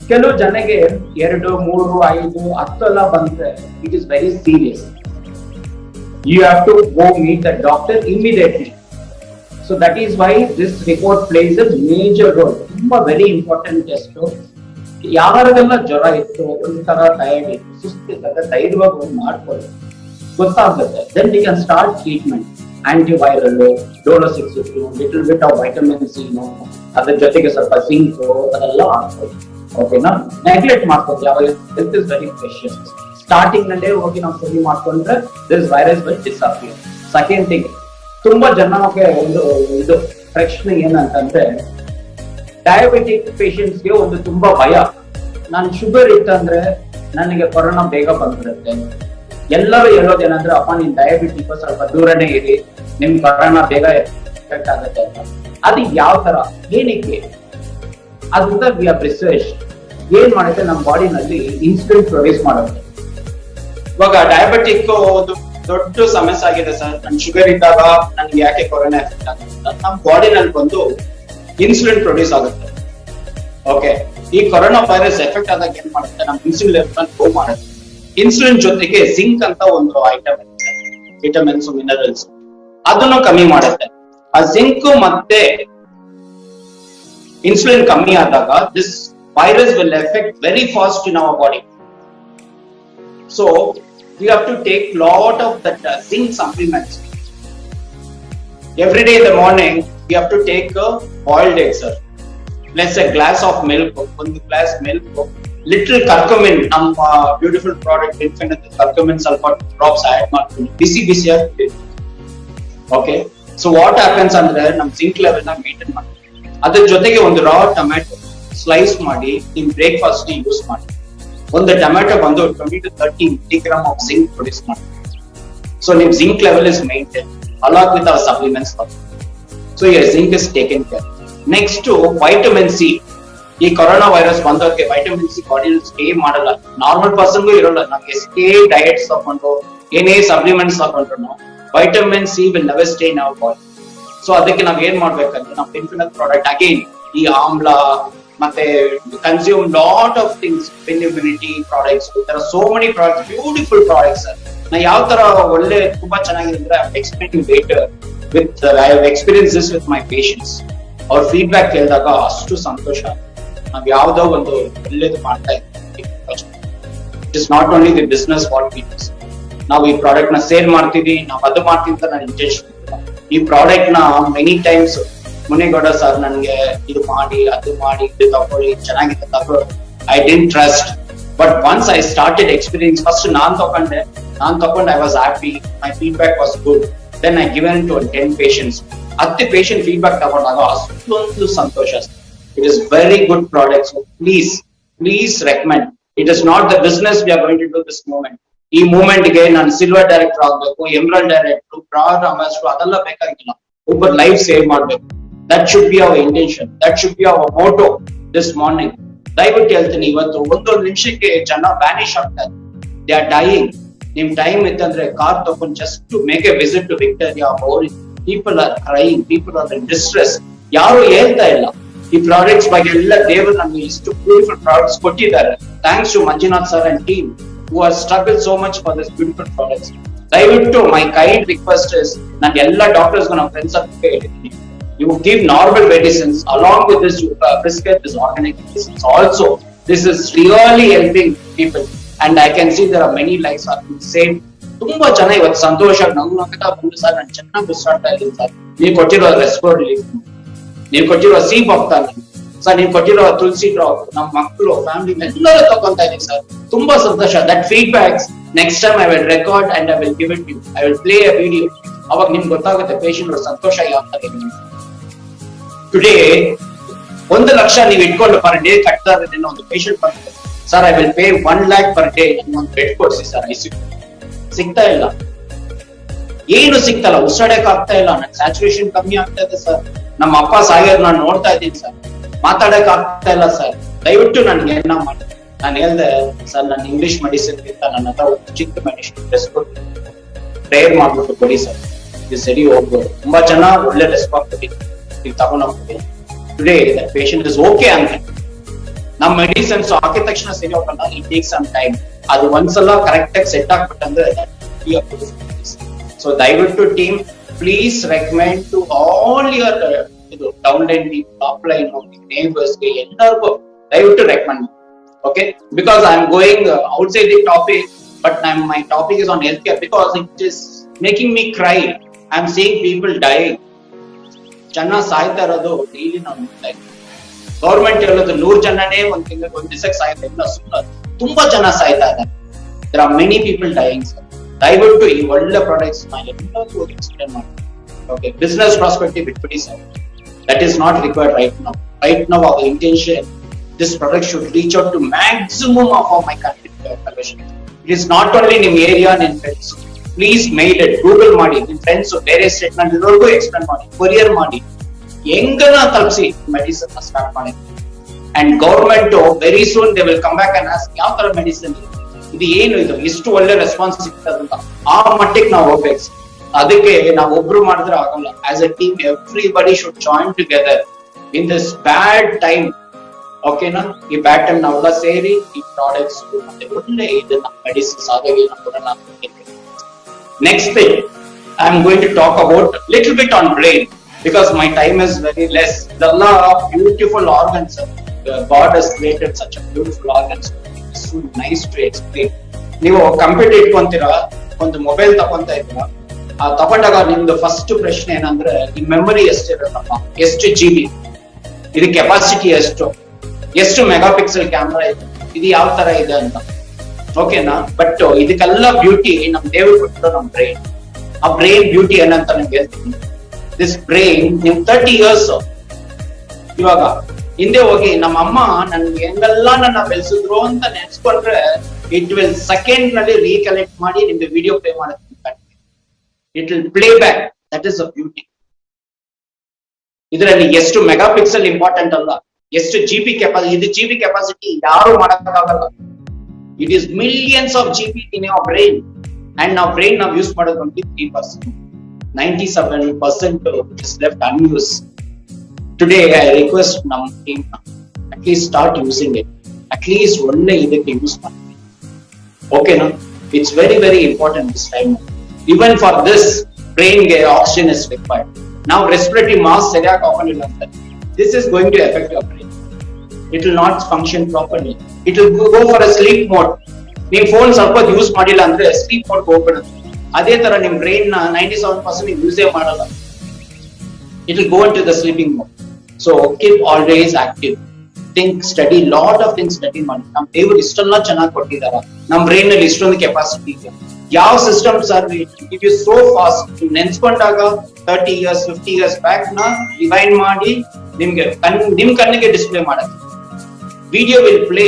ಕೆಲವು ಜನಗೆ 2, 3, 5, 10 ಎಲ್ಲ ಬಂದ್ರೆ it is very serious. You have to go meet the doctor immediately. So that is why this report plays a major role. ತುಂಬಾ very important test. ಯಾರಿಗೆಲ್ಲ ಜ್ವರ ಇತ್ತು, ಒಂಥರ ಟೈರ್ಡ್ ಇತ್ತು, ಸುಸ್ತಿದ್ದಾಗ ಧೈರ್ಯವಾಗಿ ಹೋಗಿ ಮಾಡ್ಕೊಳ್ಳಿ, ಗೊತ್ತಾಗುತ್ತೆ. Then we can start treatment. Antiviral, Dolo-652, little bit of vitamin C, ಅದ್ರ ಜೊತೆಗೆ ಸ್ವಲ್ಪ ಜಿಂಕ್ ಅದೆಲ್ಲ ಹಾಕ್ಕೊಳ್ಳಿ. ಓಕೆನಾ? ನೆಗ್ಲೆಕ್ಟ್ ಮಾಡ್ಕೊಳ್ಳಿ. ಯಾವಾಗ health is very precious. Starting ನಲ್ಲೇ ಹೋಗಿ ನಾವು ಸರಿ ಮಾಡ್ಕೊಂಡ್ರೆ this virus will disappear. Second thing, ತುಂಬಾ ಜನಕ್ಕೆ ಒಂದು ಇದು ಪ್ರಶ್ನೆ ಏನಂತಂದ್ರೆ, ಡಯಾಬಿಟಿಕ್ ಪೇಷಂಟ್ಸ್ಗೆ ಒಂದು ತುಂಬಾ ಭಯ. ನಾನು ಶುಗರ್ ಇತ್ತಂದ್ರೆ ನನಗೆ ಕೊರೋನಾ ಬೇಗ ಬಂದ್ಬಿಡುತ್ತೆ. ಎಲ್ಲರೂ ಹೇಳೋದೇನಂದ್ರೆ, ಅಪ್ಪ ನೀನ್ ಡಯಾಬಿಟಿಕ್ ಸ್ವಲ್ಪ ದೂರನೇ ಇರಿ, ನಿಮ್ ಕೊರೋನಾ ಬೇಗ ಎಫೆಕ್ಟ್ ಆಗುತ್ತೆ ಅಂತ. ಅದು ಯಾವ ತರ, ಏನಕ್ಕೆ? ಅದರಿಂದ ವಿ ಹ್ಯಾವ್ ರಿಸರ್ಚ್. ಏನ್ ಮಾಡುತ್ತೆ, ನಮ್ಮ ಬಾಡಿನಲ್ಲಿ ಇನ್ಸುಲಿನ್ ಪ್ರೊಡ್ಯೂಸ್ ಮಾಡುತ್ತೆ. ಇವಾಗ ಡಯಾಬಿಟಿಕ್ ಒಂದು ದೊಡ್ಡ ಸಮಸ್ಯೆ ಆಗಿದೆ ಸರ್. ನನ್ ಶುಗರ್ ಇದ್ದಾಗ ನನ್ಗೆ ಯಾಕೆ ಕೊರೋನಾ ಎಫೆಕ್ಟ್ ಆಗುತ್ತೆ? ನಮ್ಮ ಬಾಡಿನಲ್ಲಿ ಬಂದು ಇನ್ಸುಲಿನ್ ಪ್ರೊಡ್ಯೂಸ್ ಆಗುತ್ತೆ. ಓಕೆ, ಈ ಕೊರೋನಾ ವೈರಸ್ ಎಫೆಕ್ಟ್ ಆದಾಗ ಏನ್ ಮಾಡುತ್ತೆ, ನಮ್ ಇನ್ಸುಲಿನ್ ಲೆವೆಲ್ ಲೋ ಮಾಡುತ್ತೆ. ಇನ್ಸುಲಿನ್ ಜೊತೆಗೆ ಜಿಂಕ್ ಅಂತ ಒಂದು ಐಟಮ್ ಇರುತ್ತೆ, ವಿಟಮಿನ್ಸ್ ಮಿನರಲ್ಸ್, ಅದನ್ನು ಕಮ್ಮಿ ಮಾಡುತ್ತೆ. ಆ ಜಿಂಕ್ ಮತ್ತೆ ಇನ್ಸುಲಿನ್ ಕಮ್ಮಿ ಆದಾಗ this virus will effect very fast in our body. So you have to take lot of that zinc supplements. Every day in the morning you have to take a boiled egg, sir, plus a glass of milk, one glass milk, little curcumin, beautiful product Infinite curcumin sulfate drops add ಮಾಡ್ತೀನಿ, ಬಿಸಿ ಆಗ್ತದೆ. Okay, so what happens ಅಂದ್ರೆ ನಮ್ zinc level ನ maintain ಮಾಡ್ತೀವಿ. ಅದ್ರ ಜೊತೆಗೆ ಒಂದು raw tomato slice ಮಾಡಿ ನಿಮ್ ಬ್ರೇಕ್ಫಾಸ್ಟ್ ಯೂಸ್ ಮಾಡಿ. ಒಂದು ಟೊಮ್ಯಾಟೊ ಬಂದು 20 to 30 milligram of zinc produce ಮಾಡುತ್ತೆ. ಸೊ ನಿಮ್ zinc level is maintain along with our supplements. So your zinc is taken care. Next vitamin C. ಈ ಕೊರೋನಾ ವೈರಸ್ ಬಂದೋಕೆ ವೈಟಮಿನ್ ಸಿ ಬಾಡಿಯಲ್ಲಿ stay ಮಾಡಲ್ಲ. Normal ಪರ್ಸನ್ಗೂ ಇರೋಲ್ಲ. ನಾವು ಎಷ್ಟೇ ಡಯಟ್ಸ್ ತಗೊಂಡು ಏನೇ ಸಪ್ಲಿಮೆಂಟ್ಸ್ ತಗೊಂಡ್ರು vitamin C will never stay in our body. So ಅದಕ್ಕೆ ನಾವ್ ಏನ್ ಮಾಡ್ಬೇಕಂದ್ರೆ ನಾವು ಇನ್ಫಿನಿಟ್ ಪ್ರಾಡಕ್ಟ್ ಅಗೇನ್ ಈ ಆಮ್ಲ ಮತ್ತೆ consume lot of things, immunity products, so many products, beautiful products. ನಾ ಯಾವ ತರ ಒಳ್ಳೆ ತುಂಬಾ ಚೆನ್ನಾಗಿದೆ ಅಂದ್ರೆ explain later with I have experience this with my patients. ಅವ್ರ ಫೀಡ್ಬ್ಯಾಕ್ ಕೇಳಿದಾಗ ಅಷ್ಟು ಸಂತೋಷ. ನಾವ್ ಯಾವ್ದೋ ಒಂದು ಒಳ್ಳೇದು ಮಾಡ್ತಾ ಇದ್ದೀವಿ. It is not only the business what we do. ನಾವು ಈ ಪ್ರಾಡಕ್ಟ್ ನ ಸೇಲ್ ಮಾಡ್ತೀವಿ, ನಾವು ಅದು ಮಾಡ್ತೀವಿ ಅಂತ ನನ್ನ ಇಂಟೆನ್ಷನ್ ಇಲ್ಲ. ಈ ಪ್ರಾಡಕ್ಟ್ ನ ಮೆನಿ ಟೈಮ್ಸ್ ಮುನೇಗೌಡ ಸರ್ ನನ್ಗೆ ಇದು ಮಾಡಿ ಅದು ಮಾಡಿ ಇದು ತಗೊಳ್ಳಿ ಚೆನ್ನಾಗಿದೆ ತಗೋ, I didn't trust. But once I started experience, first ನಾನ್ ತಗೊಂಡೆ, I was happy, my feedback was good. Then I given to 10 patients. 10 patient feedback ತಗೊಂಡಾಗ ಅಷ್ಟೊಂದು ಸಂತೋಷ. It is very good product. So please recommend. It is not the business we are going to do this moment. ಈ moment ಗೆ ನಾನು silver director ಆಗ್ಬೇಕು, emerald director, brand ambassador ಅದೆಲ್ಲ ಬೇಕಾಗಿಲ್ಲ. ಒಬ್ಬರು ಲೈಫ್ ಸೇವ್ ಮಾಡ್ಬೇಕು. That should be our intention, that should be our motto this morning. ದಯವಿಟ್ಟು ಹೇಳ್ತೀನಿ, ಇವತ್ತು ಒಂದೊಂದು ನಿಮಿಷಕ್ಕೆ ಜನ ವ್ಯಾನಿಶ್ ಆಗ್ತಾರೆ. They are dying. ನಿಮ್ ಟೈಮ್ ಇತ್ತಂದ್ರೆ ಕಾರ್ ತಗೊಂಡು just to make a visit to Victoria, people are crying, people are in distress. ಯಾರು ಹೇಳ್ತಾ ಇಲ್ಲ ಈ ಪ್ರಾಡಕ್ಟ್ಸ್ ಬಗ್ಗೆ. ಎಲ್ಲ ದೇವರು ನಮ್ಗೆ ಇಷ್ಟು ಬ್ಯೂಟಿಫುಲ್ ಪ್ರಾಡಕ್ಟ್ಸ್ ಕೊಟ್ಟಿದ್ದಾರೆ. Thanks to Manjunath sir and team who has struggled so much for this beautiful products. ದಯವಿಟ್ಟು my kind request is, ನಾನು ಎಲ್ಲ ಡಾಕ್ಟರ್ಸ್ ನನ್ನ ಫ್ರೆಂಡ್ಸ್ ಅಂತ ಹೇಳಿದ್ದೀನಿ, you give normal medicines along with this, you prescribe this organic medicines also. This is really helping people and I can see there are many lives are being saved. ತುಂಬಾ ಜನ ಇವತ್ತು ಸಂತೋಷ ನಗುತ್ತಾ ಬಂದು sir ನಾನು ಚೆನ್ನಾಗಿ ಉಸಿರಾಡ್ತಾ ಇದ್ದೀನಿ ಸರ್, ನೀವು ಕೊಟ್ಟಿರೋ ರೆಸ್ಪೋರ್ಟ್ ರಿಲೀಫ್, ನೀವು ಕೊಟ್ಟಿರೋ ಸಿ ಭಕ್ತ ಸರ್, ನೀವು ಕೊಟ್ಟಿರೋ ತುಳಸಿ ಡ್ರಾಪ್, ನಮ್ಮ ಮಕ್ಕಳು ಫ್ಯಾಮಿಲಿ ಎಲ್ಲರೂ ತಗೊಂತಾ ಇದೀವಿ ಸರ್. ತುಂಬಾ ಸಂತೋಷ. That feedbacks next time I will record and I will give it you. I will play a video. ಅವಾಗ ನಿಮ್ಗೆ ಗೊತ್ತಾಗುತ್ತೆ ಪೇಷಂಟ್ ಸಂತೋಷ ಯಾವ ತರ ಇದೆ. ಟುಡೇ 1 ಲಕ್ಷ ನೀವು ಇಟ್ಕೊಂಡು ಪರ್ ಡೇ ಕಟ್ತಾ ಇರೋದ್ರಿಂದ ಒಂದು ಪೇಷಂಟ್ ಬರ್ತಾರೆ sir, I will pay 1 lakh per day, ಒಂದು ಬೆಡ್ ಕೊಡ್ಸಿ ಸರ್. ಐಸಿಯು ಸಿಗ್ತಾ ಇಲ್ಲ, ಏನು ಸಿಗ್ತಲ್ಲ, ಉಸಿರಾಡಕ್ ಆಗ್ತಾ ಇಲ್ಲ, ನನ್ನ ಸ್ಯಾಚುರೇಷನ್ ಕಮ್ಮಿ ಆಗ್ತಾ ಇದೆ ಸರ್, ನಮ್ಮ ಅಪ್ಪ ಸಾಯೋದು ನಾನು ನೋಡ್ತಾ ಇದ್ದೀನಿ ಸರ್, ಮಾತಾಡಕ್ ಆಗ್ತಾ ಇಲ್ಲ ಸರ್, ದಯವಿಟ್ಟು ನನ್ಗೆ ಏನ ಮಾಡಿ. ನಾನು ಹೇಳ್ದೆ ಸರ್, ನನ್ನ ಇಂಗ್ಲಿಷ್ ಮೆಡಿಸಿನ್ ಗಿಂತ ನನ್ನ ಹತ್ರ ಒಂದು ಚಿಕ್ಕ ಮೆಡಿಸಿನ್ ಪ್ರೇಯರ್ ಮಾಡ್ಬಿಟ್ಟು ಕೊಡಿ ಸರ್, ಇದು ಸರಿ ಹೋಗ್ಬೋದು. ತುಂಬಾ ಜನ ಒಳ್ಳೆ ರೆಸ್ಪಾನ್ಸ್ ಕೊಟ್ಟಿದ್ರು, ಈಗ ತಗೊಂಡ್ ಹೋಗ್ತೀವಿ. Today that patient is okay ಅಂದ್ರೆ ನಮ್ಮ ಮೆಡಿಸಿನ್ಸ್ ಹಾಕಿದ ತಕ್ಷಣ ಸರಿ ಹೋಗಲ್ಲ, ಇಟ್ ಟೇಕ್ ಸಮ್ ಟೈಮ್. ಅದು ಒಂದ್ಸಲ ಕರೆಕ್ಟ್ ಆಗಿ ಸೆಟ್ ಆಗ್ಬಿಟ್ಟಂದ್ರೆ ಸೊ ದಯವಿಟ್ಟು team please recommend to all your ಇದು down line people, up line neighbours ಗೆ ಎಲ್ಲರಿಗೂ ದಯವಿಟ್ಟು recommend. Okay, because I am going outside the topic, but my topic is on health care because it is making me cry. I am seeing people die. ಜನ ಸಾಯ್ತಾ ಇರೋದು daily ನಾವು ನೋಡ್ತಾ ಇದ್ದೀವಿ. Government ಹೇಳೋದು 100 ಜನನೇ ಒಂದ್ ದಿವಸಕ್ಕೆ ಸಾಯ್ತಾ ಇಲ್ಲ, ಸುಮ್ಮನೆ ತುಂಬಾ ಜನ ಸಾಯ್ತಾ ಇದ್ದಾರೆ. There are many people dying. ದಯವಿಟ್ಟು ಈ ಒಳ್ಳೆ ಪ್ರಾಡಕ್ಟ್ಸ್ ನ ಎಲ್ಲರಿಗೂ ಎಕ್ಸ್ಪ್ಲೇನ್ ಮಾಡಿ. ಓಕೆ, ಬಿಸ್ನೆಸ್ ಪ್ರಾಸ್ಪೆಕ್ಟಿವ್ ಬಿಟ್ಬಿಡಿ sir, that is not required right now. Right now our intention, this product should reach out to maximum of my country. It is not only ನಿಮ್ area, ನಿಮ್ friends. Please mail it, Google ಮಾಡಿ, ನಿಮ್ friends ಬೇರೆ state ನಲ್ಲಿ ಇರೋರ್ಗೂ explain ಮಾಡಿ, courier ಮಾಡಿ, ಹೆಂಗನ ತಲುಪಿಸಿ medicine start ಮಾಡಿ. And government very soon they will come back and ask ಯಾವ ತರ ಮೆಡಿಸಿನ್ ಇದು, ಏನು ಇದು, ಇಷ್ಟು ಒಳ್ಳೆ ರೆಸ್ಪಾನ್ಸ್ ಸಿಗ್ತದಂತ. ಆ ಮಟ್ಟಿಗೆ ನಾವು ಹೋಗ್ಬೇಕು. ಅದಕ್ಕೆ ನಾವು ಒಬ್ರು ಮಾಡಿದ್ರೆ ಆಗಲ್ಲ. As A team everybody should join together in this bad time. ಓಕೆನಾ, ಈ ಬ್ಯಾಡ್ ಟೈಮ್ ನಾವೆಲ್ಲ ಸೇರಿ ಈ ಪ್ರಾಡಕ್ಟ್ಸ್ ಮತ್ತೆ ಒಳ್ಳೆ ಇದನ್ನ ಮೆಡಿಸಿನ್ಸ್ ಆದಾಗಿ ಕೊಡೋಣ. Next thing I am going to talk about little bit on brain because my time is very less. The beautiful organs, God has created such a beautiful organs. It's so nice to explain. ನೀವು computer ಇಟ್ಕೊಂತೀರಾ, ಒಂದು mobile ತಗೊಂತಾ ಇದ್ದೀರಾ, ಆ ತಗೊಂಡಾಗ ನಿಮ್ದು first ಪ್ರಶ್ನೆ ಏನಂದ್ರೆ ಈ memory ಎಷ್ಟಿರುತ್ತಪ್ಪ, ಎಷ್ಟು GB, ಇದು ಕೆಪಾಸಿಟಿ ಎಷ್ಟು ಮೆಗಾ ಪಿಕ್ಸೆಲ್ ಕ್ಯಾಮ್ರಾ ಇದೆ, ಇದು ಯಾವ ತರ ಇದೆ ಅಂತ. ಓಕೆನಾ, ಬಟ್ ಇದಕ್ಕೆಲ್ಲ ಬ್ಯೂಟಿ ನಮ್ ದೇವ್ರು ಕೊಟ್ಟಿರೋ ನಮ್ ಬ್ರೈನ್. ಆ ಬ್ರೈನ್ ಬ್ಯೂಟಿ ಏನಂತ ನಿಮ್ಗೆ ಹೇಳ್ತೀನಿ. ದಿಸ್ ಬ್ರೈನ್ ನಿಮ್ 30 years ಇವಾಗ ಹಿಂದೆ ಹೋಗಿ ನಮ್ಮ ಅಮ್ಮ ನನ್ಗೆ ಹೆಂಗೆಲ್ಲ ನನ್ನ ಬೆಳೆಸಿದ್ರು ಅಂತ ನೆನ್ಸ್ಕೊಂಡ್ರೆ ಇಟ್ ವಿಲ್ ಸೆಕೆಂಡ್ ನಲ್ಲಿ ರೀಕಲೆಕ್ಟ್ ಮಾಡಿ ನಿಮ್ಗೆ ವಿಡಿಯೋ ಪ್ಲೇ ಮಾಡೋದಕ್ಕೆ it will play back. That is a beauty. ಇದರಲ್ಲಿ ಎಷ್ಟು ಮೆಗಾ ಪಿಕ್ಸೆಲ್ ಇಂಪಾರ್ಟೆಂಟ್ ಅಲ್ಲ, ಎಷ್ಟು GB ಕೆಪಾಸಿಟಿ. ಇದು GB ಕೆಪಾಸಿಟಿ ಯಾರು ಮಾಡೋಕ್ಕಾಗಲ್ಲ. It is millions of GB in your brain. And ನಾವು ಬ್ರೈನ್ ನಾವು ಯೂಸ್ ಮಾಡೋದು 23%. 97% is left unused. Today I request ನಮ್ಮ team at least start using it. At least ಒಳ್ಳೆ ಇದಕ್ಕೆ ಯೂಸ್ ಮಾಡಿ. ಓಕೆನಾ, it's very very important this time. Even for this brain ಗೆ oxygen is required. Now respiratory mask ಸರಿಯಾಗಿ ಹಾಕೊಂಡಿಲ್ಲ ಅಂತ, this is going to affect your brain. It will not function properly. It will go for a sleep mode. ನಿಮ್ phone ಸ್ವಲ್ಪ use ಮಾಡಿಲ್ಲ ಅಂದ್ರೆ sleep mode ಹೋಗ್ಬಿಡುತ್ತೆ. ಅದೇ ತರ ನಿಮ್ ಬ್ರೈನ್ ನ 97% ಯೂಸೇ ಮಾಡಲ್ಲ. It will go into the sleeping mode. So keep always active. Think, study, lot of things study ಮಾಡಿ. ನಮ್ ದೇವರು ಇಷ್ಟೆಲ್ಲ ಚೆನ್ನಾಗಿ ಕೊಟ್ಟಿದಾರ, ನಮ್ ಬ್ರೈನ್ ನಲ್ಲಿ ಇಷ್ಟೊಂದು ಕೆಪಾಸಿಟಿ ಇದೆ. ಯಾವ systems are it is so fast. ನೆನ್ಸ್ಕೊಂಡಾಗ 30 years 50 years ಬ್ಯಾಕ್ ನ ರಿವೈಂಡ್ ಮಾಡಿ ನಿಮ್ಗೆ ನಿಮ್ ಕಣ್ಣಿಗೆ ಡಿಸ್ಪ್ಲೇ ಮಾಡಕ್ಕೆ video will play.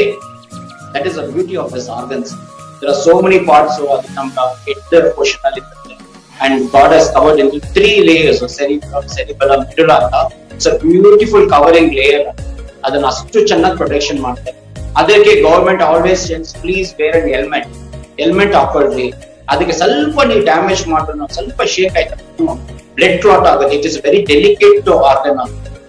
That is the beauty of this organs. There are so many parts. ಅದು ನಮ್ಮ ಹೆಡ್ ಪೋರ್ಷನ್ ಅಲ್ಲಿ ಇರುತ್ತೆ. And God has covered into 3 layers of cerebellum, medulla ಅಂತ. It's a beautiful covering layer. ಅದನ್ನ ಅಷ್ಟು ಚೆನ್ನಾಗಿ protection ಮಾಡ್ತಾರೆ. ಅದಕ್ಕೆ government always sense please wear an helmet ಹಾಕೊಳ್ರಿ. ಅದಕ್ಕೆ ಸ್ವಲ್ಪ ನೀವು ಡ್ಯಾಮೇಜ್ ಮಾಡಿದ್ರು, ಸ್ವಲ್ಪ ಶೇಕ್ ಆಯ್ತು, ಬ್ಲಡ್ ಕ್ಲಾಟ್ ಆಗುತ್ತೆ. It is very delicate organ.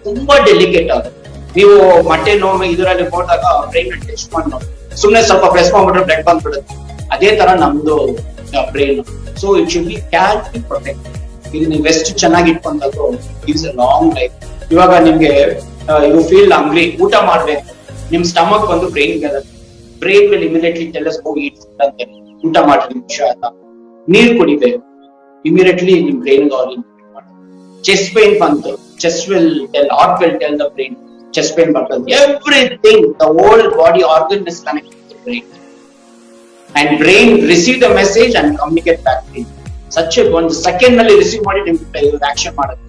ತುಂಬಾ ಡೆಲಿಕೇಟ್ ಆಗುತ್ತೆ. ನೀವು ಮೊಟ್ಟೆ ನೋವು ಇದರಲ್ಲಿ ಹೋದಾಗ ಬ್ರೈನ್ ಟೆಸ್ಟ್ ಮಾಡಿ ನೋಡಿ, ಸುಮ್ನೆ ಸ್ವಲ್ಪ ಪ್ರೆಸ್ ಮಾಡ್ಬಿಟ್ರೆ ಬ್ಲಡ್ ಬಂದ್ಬಿಡುತ್ತೆ. ಅದೇ ತರ ನಮ್ದು brain. So it should be carefully protect. ಇದು ನೀವು ಎಷ್ಟು ಚೆನ್ನಾಗಿ ಇಟ್ಕೊಂಡಾದ್ರು ಗಿವ್ಸ್ ಎ ಲಾಂಗ್ ಲೈಫ್. ಇವಾಗ ನಿಮ್ಗೆ ಯು ಫೀಲ್ ಹಂಗ್ರಿ, ಊಟ ಮಾಡ್ಬೇಕು, ನಿಮ್ ಸ್ಟಮಕ್ ಬಂದು brain brain will immediately tell us ಹೋಗಿ ಈಟ್ ಫುಡ್ ಅಂತ. ಊಟ ಮಾಡ್ರಿ ನಿಮಿಷ ಅಂತ. ನೀರ್ ಕುಡಿಬೇಕು, ಇಮಿಡಿಯೇಟ್ಲಿ ನಿಮ್ ಬ್ರೈನ್ ಚೆಸ್ಟ್ ಪೇನ್ ಬಂತು, chest will tell, heart will tell the brain chest pain ಬರ್ತದೆ. Everything, the whole body organ is connected to brain. And brain receive the message and communicate back to you. Such a ಒಂದು second ನಲ್ಲಿ receive ಮಾಡಿ ನಿಮ್ಗೆ action ಮಾಡುತ್ತೆ.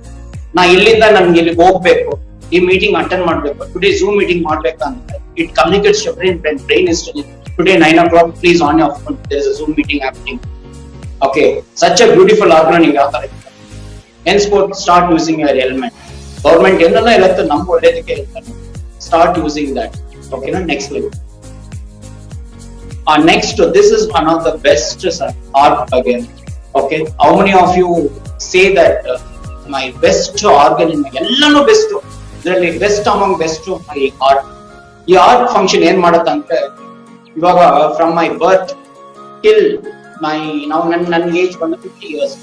ನಾ ಇಲ್ಲಿಂದ ನನ್ಗೆ ಇಲ್ಲಿ ಹೋಗ್ಬೇಕು, ಈ ಮೀಟಿಂಗ್ ಅಟೆಂಡ್ ಮಾಡ್ಬೇಕು, ಟುಡೇ ಝೂಮ್ ಮೀಟಿಂಗ್ ಮಾಡ್ಬೇಕಂತ it communicates your brain. Brain is today 9 o'clock please on your phone, there is a Zoom meeting happening. Okay, such a beautiful organ. ನೀವು ಯಾವ ತರ hence start using your helmet. Government ಏನೆಲ್ಲ ಇರುತ್ತೆ ನಮ್ಗೆ ಒಳ್ಳೇದಕ್ಕೆ ಹೇಳ್ತಾರೆ. Start using that. ಓಕೆನಾ? Next level. Next, this is one of the best art again. Okay, how many of you say that my best organ in my ellanu best, idರಲ್ಲಿ best among best my heart. ಈ art function ಏನ್ ಮಾಡತ್ತಂದ್ರೆ, ಇವಾಗ from my birth till my now, ನನ್ನ age ಬಂದು 50 years.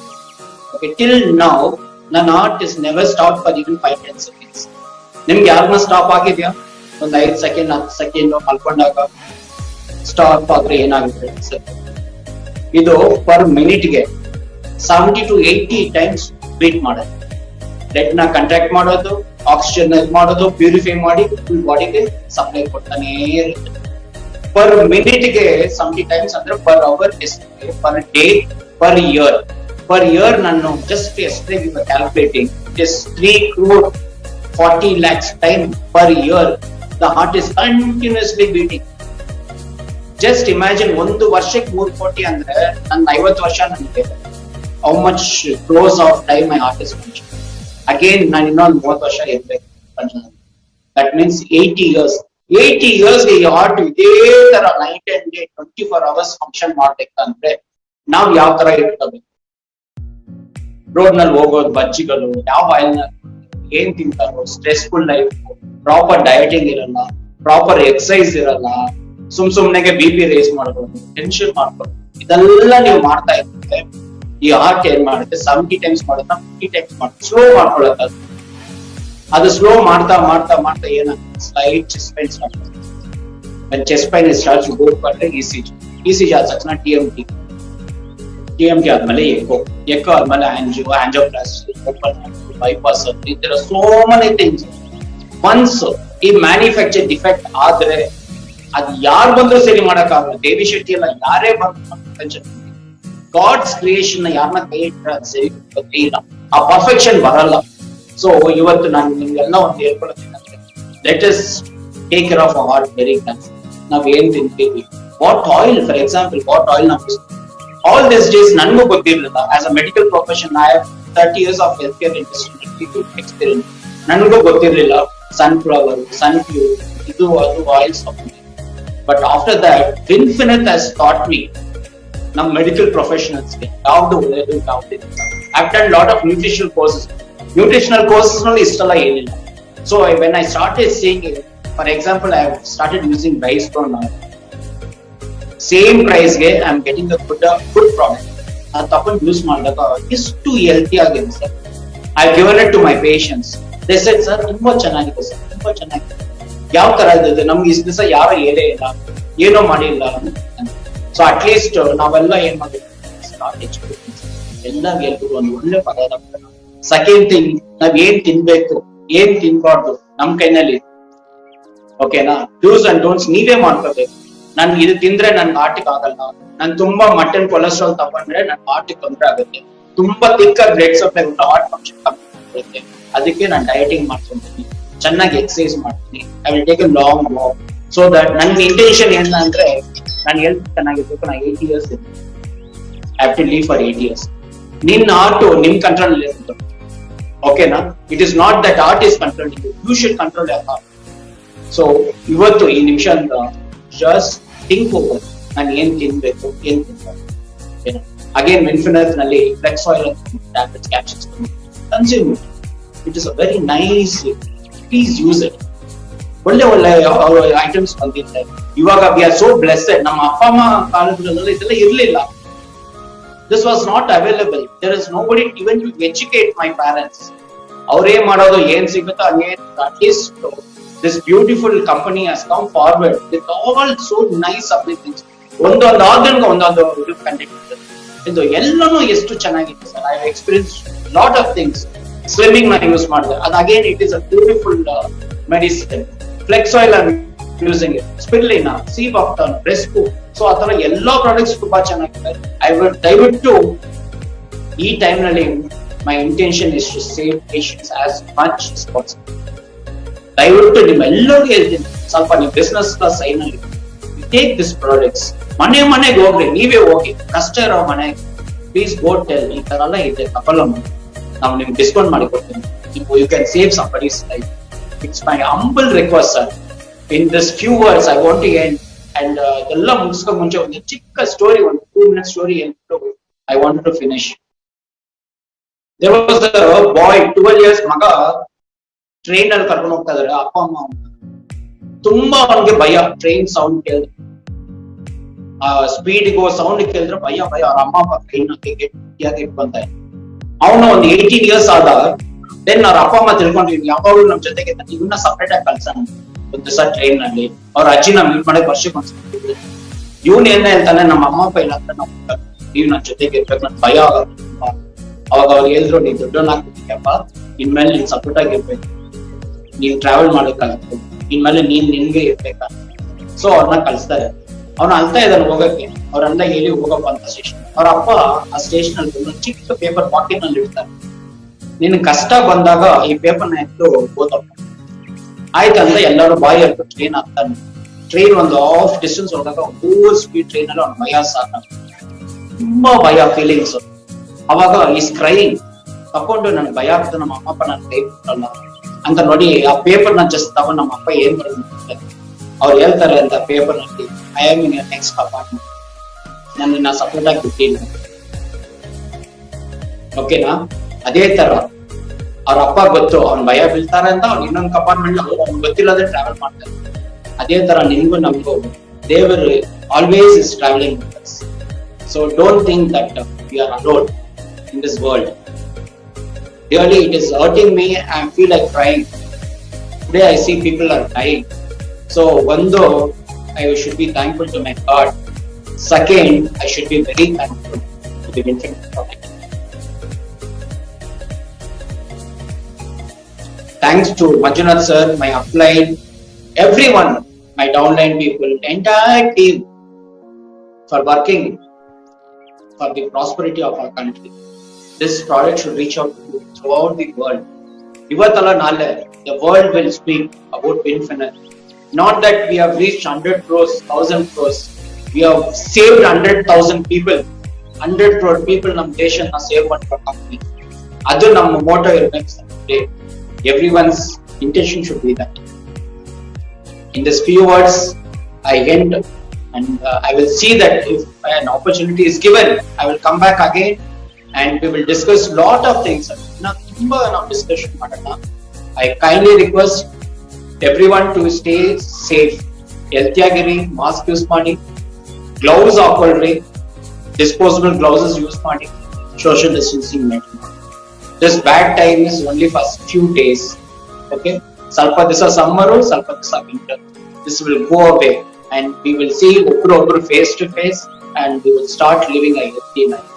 Okay, till now ನನ್ನ art is never stop for even 5-10 seconds. ನಿಮ್ಗೆ ಯಾರನ್ನ stop ಆಗಿದ್ಯಾ? ಒಂದು 5 ಸೆಕೆಂಡ್ 10 ಸೆಕೆಂಡ್ ಮಲ್ಕೊಂಡಾಗ ಸ್ಟಾಪ್ ಆದ್ರೆ ಏನಾಗುತ್ತೆ? ಇದು ಪರ್ ಮಿನಿಟ್ಗೆ 70 to 80 ಟೈಮ್ಸ್ ಬೀಟ್ ಮಾಡೋದು. ಬ್ಲಡ್ ನ ಕಂಟ್ರಾಕ್ಟ್ ಮಾಡೋದು, ಆಕ್ಸಿಜನ್ ಮಾಡೋದು, ಪ್ಯೂರಿಫೈ ಮಾಡಿ ಫುಲ್ ಬಾಡಿಗೆ ಸಪ್ಲೈ ಕೊಡ್ತಾನೆ ಇರುತ್ತೆ. ಪರ್ ಮಿನಿಟ್ಗೆ 70 ಟೈಮ್ಸ್ ಅಂದ್ರೆ per hour, per day, per year. Per year ನಾನು ಜಸ್ಟ್ ಎಷ್ಟೇ calculating, it is 3,40 lakhs time per year the heart is continuously beating. Just imagine, ಒಂದು ವರ್ಷಕ್ಕೆ 3 ಕೋಟಿ ಅಂದ್ರೆ ನನ್ನ 50 ವರ್ಷ ನನಗೆ how much close of time my heart is function. Again ನಾನು ಇನ್ನೊಂದು 30 ವರ್ಷ ಇರ್ಬೇಕು. That means 80 years. 80 years ಈ ಹಾರ್ಟ್ ಇದೇ ತರ night and day 24 hours function ಮಾಡ್ಬೇಕಂದ್ರೆ ನಾವ್ ಯಾವ ತರ ಇರ್ತೀವಿ? ರೋಡ್ ನಲ್ಲಿ ಹೋಗೋದು, ಬಜ್ಜಿಗಳು, ಯಾವ ಆಯಿಲ್ ಏನ್ ತಿಂತಾರೋ, ಸ್ಟ್ರೆಸ್ಫುಲ್ ಲೈಫ್, ಪ್ರಾಪರ್ ಡಯಟಿಂಗ್ ಇರಲ್ಲ, ಪ್ರಾಪರ್ ಎಕ್ಸರ್ಸೈಸ್ ಇರಲ್ಲ, ಸುಮ್ನೆಗೆ BP ರೇಸ್ ಮಾಡ್ಬೋದು, ಟೆನ್ಷನ್ ಮಾಡ್ಬೋದು. ಇದೆಲ್ಲ ನೀವು ಮಾಡ್ತಾ ಇದ್ರೆ ಈ ಹಾರ್ಟ್ ಏನ್ ಮಾಡುತ್ತೆ? 70 ಟೈಮ್ಸ್ ಮಾಡುತ್ತಾ 50 ಟೈಮ್ಸ್ ಮಾಡುತ್ತೆ, ಸ್ಲೋ ಮಾಡ್ಕೊಳತ್ತ. ಅದು ಸ್ಲೋ ಮಾಡ್ತಾ ಮಾಡ್ತಾ ಮಾಡ್ತಾ ಏನಾಗುತ್ತೆ? ಸ್ಲೈಟ್ ಚೆಸ್ಟ್ ಪೈನ್ ಸ್ಟಾರ್ಟ್ ಆಗುತ್ತೆ. Chest pain starts to go for ECG ಆದ ತಕ್ಷಣ TMT ಆದ್ಮೇಲೆ ಎಕೋ ಆದ್ಮೇಲೆ ಆಂಜಿಯೋಪ್ಲಾಸ್ಟಿ, ಓಪನ್ ಬೈಪಾಸ್, ಇದರ ಸೋ ಮೆನಿ ಥಿಂಗ್ಸ್. ಒನ್ಸ್ ಈ ಮ್ಯಾನುಫ್ಯಾಕ್ಚರ್ ಡಿಫೆಕ್ಟ್ ಆದ್ರೆ ಅದು ಯಾರು ಬಂದ್ರು ಸರಿ ಮಾಡಕ್ಕಾಗಲ್ಲ. ದೇವಿ ಶೆಟ್ಟಿ ಎಲ್ಲ ಯಾರೇ ಬಂದ್ರು, ಗಾಡ್ಸ್ ಕ್ರಿಯೇಷನ್ ಯಾರನ್ನ ಕೈ ಇಟ್ಟರೆ ಅದು ಸರಿ ಇಲ್ಲ, ಆ ಪರ್ಫೆಕ್ಷನ್ ಬರಲ್ಲ. ಸೊ ಇವತ್ತು ನಾನು ನಿಮ್ಗೆಲ್ಲ ಒಂದು ಹೇಳ್ಕೊಳ್ಳೋದೇನಂದ್ರೆ, let us take care of heart very careful. ನಾವ್ ಏನ್ ತಿಂತೀವಿ, what oil, for example what oil ನಾವು ಆಲ್ ದಿಸ್ ಡೇಸ್ ನನಗೂ ಗೊತ್ತಿರಲಿಲ್ಲ. As a medical profession I have 30 years of healthcare industry experience. ನನಗೂ ಗೊತ್ತಿರಲಿಲ್ಲ ಸನ್ಫ್ಲವರ್, ಸನ್ಫ್ಯೂರ್, ಇದು ಅದು oils. But after that infinite has taught me, ನಮ್ಮ ಮೆಡಿಕಲ್ ಪ್ರೊಫೆಷನಲ್ಸ್ಗೆ ಯಾವ್ದು ಒಳ್ಳೆಯದು ಯಾವ್ದು. I done lot of nutritional courses ನಲ್ಲಿ ಇಷ್ಟೆಲ್ಲ ಏನಿಲ್ಲ. So when I started seeing it, for example I have started using rice brown oil. Same ಪ್ರೈಸ್ಗೆ I am getting a good product. ಅದು ತಗೊಂಡು ಯೂಸ್ ಮಾಡಿದಾಗ ಎಷ್ಟು ಹೆಲ್ತಿ ಆಗಿದೆ sir. I given it to my patients. They said sir ತುಂಬಾ ಚೆನ್ನಾಗಿದೆ sir, ತುಂಬಾ ಚೆನ್ನಾಗಿದೆ. ಯಾವ ತರ ಇದೆ ನಮ್ಗೆ ಇಷ್ಟು ದಿವಸ ಯಾರು ಹೇಳೇ ಇಲ್ಲ, ಏನೋ ಮಾಡಿಲ್ಲ. ಸೊ ಅಟ್ ಲೀಸ್ಟ್ ನಾವೆಲ್ಲ ಏನ್ ಮಾಡ್ಬೇಕು, ಎಲ್ಲ ಹೇಳ್ಬಿಟ್ಟು ಒಂದು ಒಳ್ಳೆ ಪದಾರ್ಥ. ಸೆಕೆಂಡ್ ಥಿಂಗ್, ನಾವ್ ಏನ್ ತಿನ್ಬೇಕು ಏನ್ ತಿನ್ಬಾರ್ದು ನಮ್ ಕೈನಲ್ಲಿ, ಓಕೆನಾ? ಡೂಸ್ ಅಂಡ್ ಡೋಂಟ್ಸ್ ನೀವೇ ಮಾಡ್ಕೋಬೇಕು. ನನ್ ಇದು ತಿಂದ್ರೆ ನನ್ ಹಾರ್ಟಿಗೆ ಆಗಲ್ಲ, ನಾನ್ ತುಂಬಾ ಮಟನ್ ಕೊಲೆಸ್ಟ್ರಾಲ್ ತಗೊಂಡ್ರೆ ನನ್ ಹಾರ್ಟಿಗೆ ತೊಂದರೆ ಆಗುತ್ತೆ, ತುಂಬಾ ತಿಕ್ಕ ಬ್ಲಡ್ ಸಪ್ಲೈ ಉಂಟು, ಹಾರ್ಟ್ ಫಂಕ್ಷನ್ ಕಮ್ಮಿ ಆಗುತ್ತೆ, ಅದಕ್ಕೆ ನಾನು ಡಯಟಿಂಗ್ ಮಾಡ್ಕೊಂತೀನಿ, ಚೆನ್ನಾಗಿ ಎಕ್ಸರ್ಸೈಸ್ ಮಾಡ್ತೀನಿ, I will take a long walk. So that ನನ್ ಇಂಟೆನ್ಷನ್ ಏನಂದ್ರೆ ನಾನು ಹೆಲ್ತ್ ಚೆನ್ನಾಗಿರ್ಬೇಕು. ನಾ 8 years I have to live for 8 years. ನಿನ್ನ ಆರ್ಟ್ ನಿಮ್ ಕಂಟ್ರೋಲ್ ಇರುತ್ತೆ, ಓಕೆನಾ? It is not that heart is control, you should control your heart. So ಇವತ್ತು ಈ ನಿಮಿಷ ಜಸ್ಟ್ ಥಿಂಕ್ ಓವರ್, ನಾನು ಏನ್ ತಿನ್ಬೇಕು ಏನ್ ತಿನ್ಬೇಕು. ಅಗೇನ್ ಮೆನ್ಫಿನಸ್ ನಲ್ಲಿ flax oil tablets capsules consume it. It is a very nice, please use it. ಒಳ್ಳೆ ಒಳ್ಳೆ ಐಟಮ್ಸ್ ಬಂದಿದ್ದಾರೆ ಇವಾಗ. We are so blessed. ನಮ್ಮ ಅಪ್ಪ ಅಮ್ಮ ಕಾಲದಲ್ಲಿ ಇದೆಲ್ಲ ಇರ್ಲಿಲ್ಲ. This was not available. There is nobody even to educate my parents. ಅವರೇ ಮಾಡೋದು ಏನ್ ಸಿಗುತ್ತೋ at least this beautiful company has come forward with all so nice everything. ಒಂದೊಂದು ಆರ್ಗನ್ ಒಂದೊಂದು ಕಂಟೆಂಟ್ ಇದು ಎಲ್ಲಾನು ಎಷ್ಟು ಚೆನ್ನಾಗಿದೆ sir. I experience lot of things. Slimming ನ ಯೂಸ್ ಮಾಡಿದೆ, ಅದು again it is a beautiful medicine. Flax oil I using it, spirulina, sea buckthorn, breast. So ಆ ತರ ಎಲ್ಲಾ ಪ್ರಾಡಕ್ಟ್ಸ್ ತುಂಬಾ ಚೆನ್ನಾಗಿದೆ. ಐ ವುಡ್ ದಯವಿಟ್ಟು ಈ ಟೈಮ್ ನಲ್ಲಿ my intention is to save patients as much as possible. ದಯವಿಟ್ಟು ನಿಮ್ಮೆಲ್ಲರಿಗೂ ಹೇಳ್ತೀನಿ, ಸ್ವಲ್ಪ ನೀವು ಬಿಸ್ನೆಸ್ ಸೈನ್ ಅಲ್ಲಿ ಟೇಕ್ ದಿಸ್ ಪ್ರಾಡಕ್ಟ್ಸ್. ಮನೆಗೆ ಹೋಗ್ರಿ, ನೀವೇ ಹೋಗಿ, ಕಷ್ಟ ಇರೋ ಮನೆ ಪ್ಲೀಸ್ ಗೋ ಟೆಲ್ ಈ ತರ ಎಲ್ಲ ಇದೆ ಕಪಲ್, ನಾವು ನಿಮ್ಗೆ ಡಿಸ್ಕೌಂಟ್ ಮಾಡಿ ಕೊಡ್ತೀನಿ, you can save somebody's life. It's my humble request sir. In this few words I want to end. And ಎಲ್ಲ ಮುಗಿಸ್ಕೊ ಮುಂಚೆ ಒಂದು ಚಿಕ್ಕ ಸ್ಟೋರಿ, ಒಂದು 2 minute ಸ್ಟೋರಿ ಹೇಳ್ಬಿಟ್ಟು I want to finish. There was a boy, 12 years ಮಗ, train ಅಲ್ಲಿ ಕರ್ಕೊಂಡು ಹೋಗ್ತಾ ಇದಾರೆ ಅಪ್ಪ ಅಮ್ಮ. ತುಂಬಾ ಅವನಿಗೆ ಭಯ, ಟ್ರೈನ್ ಸೌಂಡ್ ಕೇಳಿದ್ರೆ, ಸ್ಪೀಡ್ ಗೋ ಸೌಂಡ್ ಕೇಳಿದ್ರೆ ಭಯ. ಅವ್ರ ಅಮ್ಮ ಅಪ್ಪ ಟ್ರೈನ್ ಗಟ್ಟಿಯಾಗಿ ಬಂದ. ಅವನು ಒಂದು 18 years ಆದ. ದೆನ್ ಅವ್ರ ಅಪ್ಪ ಅಮ್ಮ ತಿಳ್ಕೊಂಡಿದ್ವಿ ಯಾವಾಗ್ಲೂ ನಮ್ ಜೊತೆಗೆ ಇವನ್ನ ಸಪರೇಟ್ ಆಗಿ ಕಳ್ಸೋಣ ಒಂದು ದಿವಸ ಟ್ರೈನ್ ನಲ್ಲಿ. ಅವ್ರ ಅಜ್ಜಿನ ಮೀಟ್ ಮಾಡಕ್ ವರ್ಷಕ್ಕೆ ಒಂದ್ಸಲ. ಇವನ್ ಏನ್ ಹೇಳ್ತಾನೆ, ನಮ್ಮ ಅಮ್ಮ ಅಪ್ಪ ಇಲ್ಲ ಅಂತ ನೀವ್ ನನ್ ಜೊತೆಗೆ ಇರ್ಬೇಕು, ನನ್ ಭಯ ಆಗುತ್ತೆ. ಅವಾಗ ಅವ್ರು ಹೇಳಿದ್ರು, ನೀನ್ ದೊಡ್ಡವನಾಗ್ತಿದ್ಯಪ್ಪ, ಇನ್ಮೇಲೆ ನೀನ್ ಸಪೋರ್ಟ್ ಆಗಿರ್ಬೇಕು, ನೀನ್ ಟ್ರಾವೆಲ್ ಮಾಡೋಕ್ಕಾಗತ್ತೆ, ಇನ್ಮೇಲೆ ನಿನ್ಗೆ ಇರ್ಬೇಕಾ. ಸೊ ಅವ್ರನ್ನ ಕಳಿಸ್ತಾರೆ. ಅವ್ನ ಅಳ್ತಾ ಇದ್ದಾನೆ ಹೋಗಕ್ಕೆ. ಅವ್ರ ಅಣ್ಣ ಹೇಳಿ ಹೋಗಪ್ಪ ಅಂತ ಸ್ಟೇಷನ್. ಅವ್ರ ಅಪ್ಪ ಆ ಸ್ಟೇಷನ್ ಅಲ್ಲಿ ಚಿಕ್ಕ ಪೇಪರ್ ಪಾಕೆಟ್ ನಲ್ಲಿ ಇಡ್ತಾರೆ. ನಿನ್ ಕಷ್ಟ ಬಂದಾಗ ಈ ಪೇಪರ್ ನ ಎತ್ತು ಓದಪ್ಪ. ಆಯ್ತಂತ ಎಲ್ಲರೂ ಬಾಯಿ ಹತ್ತು ಟ್ರೈನ್ ಆಗ್ತಾನೆ. ಟ್ರೈನ್ ಒಂದು ಹಾಫ್ ಡಿಸ್ಟೆನ್ಸ್ ಹೋದಾಗ ಓವರ್ ಸ್ಪೀಡ್ ಟ್ರೈನ್ ಅಲ್ಲಿ ಅವ್ನ ಭಯ ಸಾಕ, ತುಂಬಾ ಭಯ ಫೀಲಿಂಗ್ಸ್. ಅವಾಗ ಈಸ್ ಕ್ರೈಯಿಂಗ್. ತಕೊಂಡು ನನ್ಗೆ ಭಯ ಆಗ್ತದೆ, ನಮ್ಮ ಅಮ್ಮ ಅಪ್ಪ ನನ್ ಕೈ ಬಿಟ್ಟಲ್ಲ ಅಂತ ನೋಡಿ ಆ ಪೇಪರ್ ನ ಜಸ್ಟ್ ತಗೊಂಡು ನಮ್ಮ ಅಪ್ಪ ಏನ್ ಮಾಡಿದ್ರೆ ಅವ್ರು ಹೇಳ್ತಾರೆ ಅಂತ ಪೇಪರ್ ನಲ್ಲಿ, I am in next apartment, ನನ್ನ ಸಪೋರ್ಟ್ ಆಗಿ ಬಿಟ್ಟಿಲ್ಲ. ಓಕೆನಾ? ಅದೇ ತರ ಅವ್ರ ಅಪ್ಪ ಗೊತ್ತು ಅವ್ನ್ ಭಯ ಬೀಳ್ತಾರೆ ಅಂತ, ಅವ್ನು ಇನ್ನೊಂದು ಅಪಾರ್ಟ್ಮೆಂಟ್ ಅವ್ನು ಗೊತ್ತಿಲ್ಲದೆ ಟ್ರಾವೆಲ್ ಮಾಡ್ತಾರೆ. ಅದೇ ತರ ನಿಮ್ಗೂ ನಮಗೂ ದೇವರು always is travelling with us. So don't think that we are alone in this world. Really, it is hurting me. I feel like crying. Today I see people are dying. So one though I should be thankful to my God. Second, I should be very thankful to the Infinite Project. Thanks to Manjunath sir, my upline, everyone, my downline people, the entire team for working for the prosperity of our country. This project should reach out to throughout the world. Ivatala nale, the world will speak about Infinite. Not that we have reached 100 crores, 1000 crores. We have saved 100,000 people. 100 crore people nam desha na save one for company. Adu nam motto irbeku today. Everyone's intention should be that. In this few words, I end, and I will see that if an opportunity is given, I will come back again and we will discuss lot of things. Discussion madana. I kindly request everyone to stay safe. Healthy agiri, mask use ಮಾಡಿ, gloves ಹಾಕೊಳ್ಳ್ರಿ, disposable gloves use ಮಾಡಿ, social distancing maintain. This bad time is only for few days. Okay, ಸ್ವಲ್ಪ ದಿವಸ ಸಮ್ಮರು, ಸ್ವಲ್ಪ ದಿವಸ winter. This will go away and we will see ಒಬ್ರು face to face and we will start living a healthy life.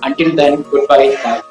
Until then, goodbye, bye.